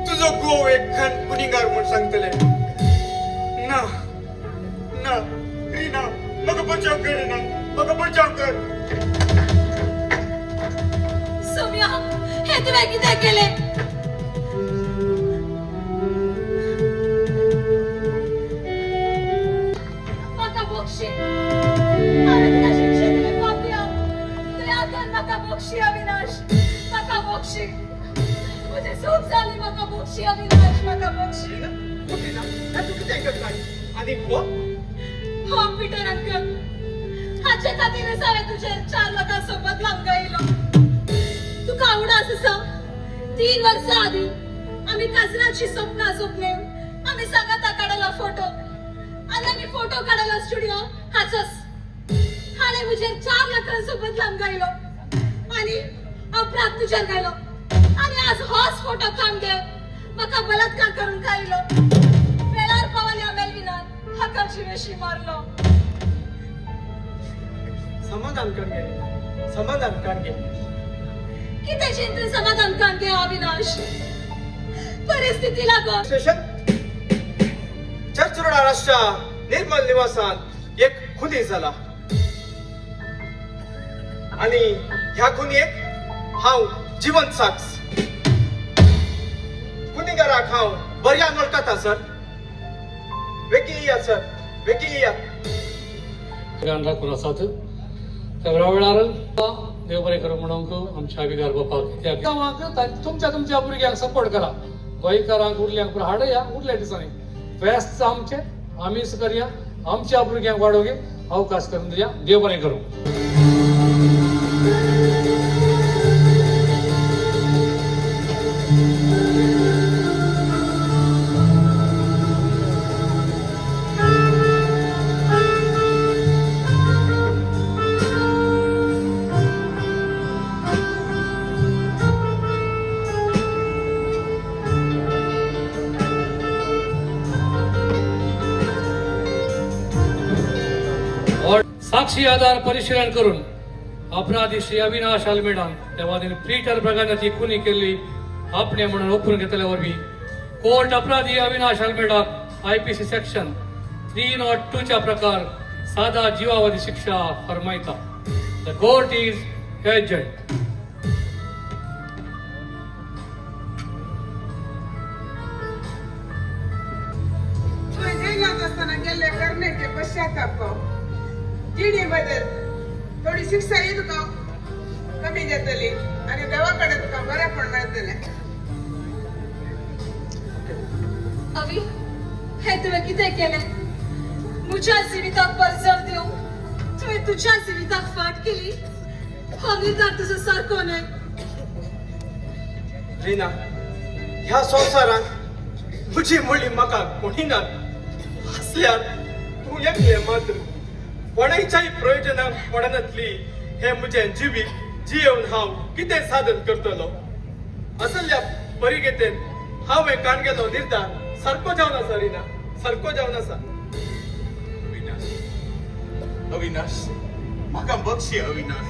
तुझो गोव एक खान कुनिगार म्हणून सांगतले ना ना रिना म्हाका बचाव कर रिना म्हाका बचाव कर सौम्या हे तुवें कितें केलें म्हाका बक्षी हांवें तुका शिक्षा दिली पापया तुवें आतां म्हाका बक्षी अविनाश म्हाका बक्षी सूट झाली म्हाका बक्षी अविनाश म्हाका बक्षी कुठे ना तू किती करताय आणि हो हो पीटर अंकल हाचे खातीरच हांवें तुजेर 4 लोकांसोबत लावंक येयलो तुका आवडास आसा 3 वर्सां आदीं आमी काजराची स्वप्नां सोपले आमी सांगाता काडला फोटो आनी आमी फोटो काडला स्टुडिओ हाचोच हाणे मुजेर 4 लोकांसोबत लावंक येयलो आनी अपराध तुजेर गायलो आनी आज होच फोटो काम घे म्हाका बलात्कार करून खायलो वेळार पावल्या मेलविनान हाकाची वेशी मारलो समाधान कर घे किती चिंतून समाधान कान घे अविनाश परिस्थिती लागून स्टेशन चर्च रोड आरासच्या निर्मल निवासात एक खुनी झाला आणि ह्या खुनीक हांव जिवंत साक्ष खुनीगाराक हांव बऱ्यान वळखता सर वेकी या सर वेकी या सगळ्यांना राखून आसात त्या वेळार देव बरें करूं म्हणून आमच्या विगार बापाक गांवांक तुमच्या भुरग्यांक सपोर्ट करा गोंयकारांक उरल्यांक पुरो हाडया उरल्या दिसांनी फेस्त आमचे आमीच करया आमच्या भुरग्यांक वाडोवंक अवकाश करून दिया देव बरें करूं साक्षी आधार परिशीलन करून अपराधी श्री अविनाश आल्मेडान त्या वादीन पीटर प्रगानाची खुनी केली आपणे म्हणून ओपून घेतल्या वरवी कोर्ट अपराधी अविनाश आल्मेडाक IPC सेक्शन 302 च्या प्रकार साधा जीवावधी शिक्षा फरमायता. The court is adjourned. जेलात असताना गेले करण्याचे पश्चाताप जीडी बदल थोडी शिक्षा येत तुका कमी जातली आणि देवाकडे तुका बरे पण मिळतले. अवी हे तुवें कितें केलें म्हज्या जिविताक बळसर दिवं तुवें तुज्या जिविताक फाट केली हो निर्धार तुजो सारको न्हय. रीना ह्या संवसारांत म्हजी मुली म्हाका कोणी ना असल्यार तूं एकले मात्र कोणाच्याय प्रयोजनाक पडनातली हे म्हजें जिवीत जियेवन हांव कितें साधन करतलो. असल्या परिगेतेन हांवें काणगेलो निर्धार सारको जावन आसा रीना सारको जावन आसा. अविनाश म्हाका बक्षी अविनाश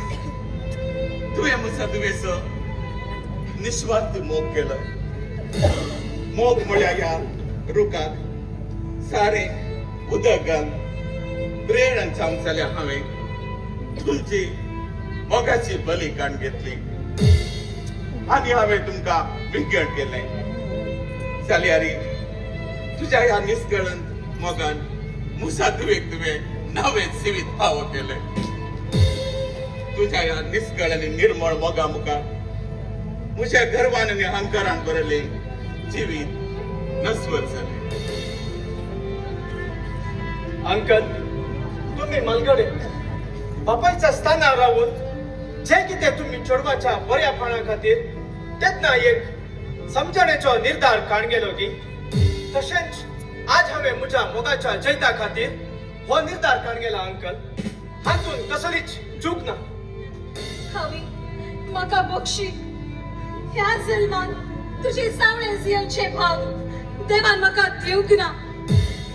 तुवें म्हजो दुवेचो निस्वार्थ मोग केलो. मोग म्हळ्यार ह्या रुखाक सारें उदक घाल ब्रेड आनी चाव जाल्यार हांवें तुमची मोगाची बली काण घेतली आनी हांवें तुमकां विंगड केलें जाल्यार तुज्या ह्या निस्कळंत मोगान मुसा तुवेक तुवें नवें जिवीत फावो केलें. तुज्या ह्या निस्कळ आनी निर्मळ मोगा मुखार म्हज्या गर्वान आनी अहंकारान भरलें जिवीत नस्वत जालें. अंकल तुम्ही मलगडे बापायच्या स्थानार रावून जे कितें तुम्ही चेडवाच्या बऱ्यापणा खातीर तेतना एक समजणेचो निर्धार काणगेलो की तशेंच आज हांवें म्हज्या मोगाच्या जैता खातीर हो निर्धार काणगेला अंकल. हातून कसलीच चूक ना. हवी म्हाका बक्षी ह्या जल्मान तुजे सावळे जियेवचे भाव देवान म्हाका दिवंक ना.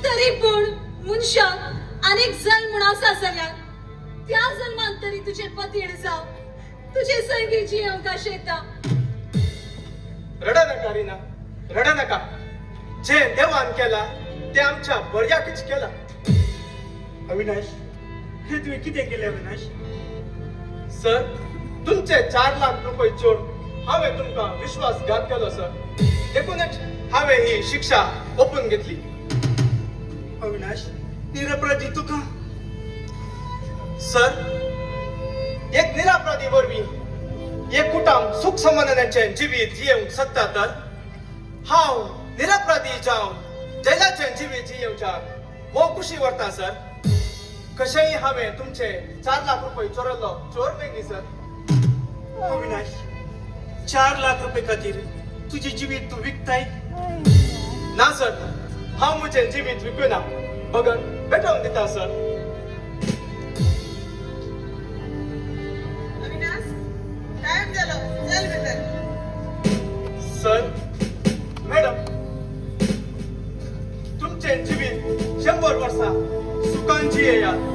तरी पूण मनशाक अनेक जल्म आसा जाल्यार त्या जल्मान तरी तुजे पतीण जाव तुजे संगी जियेवंक आशेता. रडा नाका रीना रडा नाका. जे देवान केला ते आमच्या बऱ्याकच केला. अविनाश हे तुवें कितें केलें अविनाश? सर तुमचे 4 लाख रुपये चोड हांवें तुमकां विश्वासघात केलो सर. देखूनच हांवें ही शिक्षा ओपून घेतली. अविनाश निरपराधी तुका सर एक निरपराधी वरवीं एक कुटुंब सुख समाधानाचे जिवीत जियेवंक सोदता तर हांव निरपराधी जावन जैलाचें जिवीत जियेवच्याक मोग खुशी व्हरता सर. कशेंय हांवें तुमचे 4 लाख रुपये चोरल्लो चोर मेळ्ळी सर. अविनाश 4 लाख रुपये खातीर तुझे जिवीत तू विकताय? ना सर, हांव म्हजें जिवीत विकूना, बगन भेटोवन दिता सर. अविनाश टाइम झालो, चल भितर. सर, मॅडम, तुमचें जिवीत 100 वर्सां सुखान जियेयात.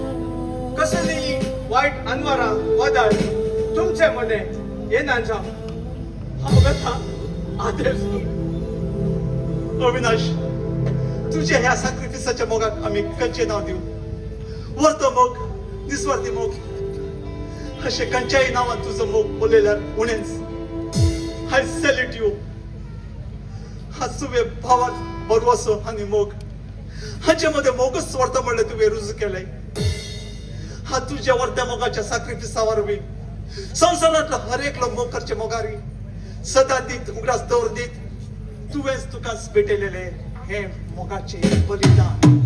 कसलीय वायट अनवरां वदाळ तुमचे मध्ये येना जावं. हांव वेता आदेश. अविनाश, तुझ्या ह्या सॅक्रिफिसाच्या मोगाक आम्ही खंयचें नांव दिव? वर्त मोग, निस्वार्थी मोग, अशें खंयच्याय नांवान तुजो मोग उलयल्यार उणेंच. I salute you. हा तुवे भावाक भरवसो आनी मोग, हाचे मध्ये मोगच स्वार्थ म्हणलें तुवें रुजू केलंय. हा तुझ्या वर्त्या मोगाच्या सॅक्रिफिसा वरवीं संवसारांतलो हर एकलो मोग करचे मोगारी सदां दीत उगडास दवर दीत तुवेंच तुकाच भेटलेले हे मोगाचे बलिदान.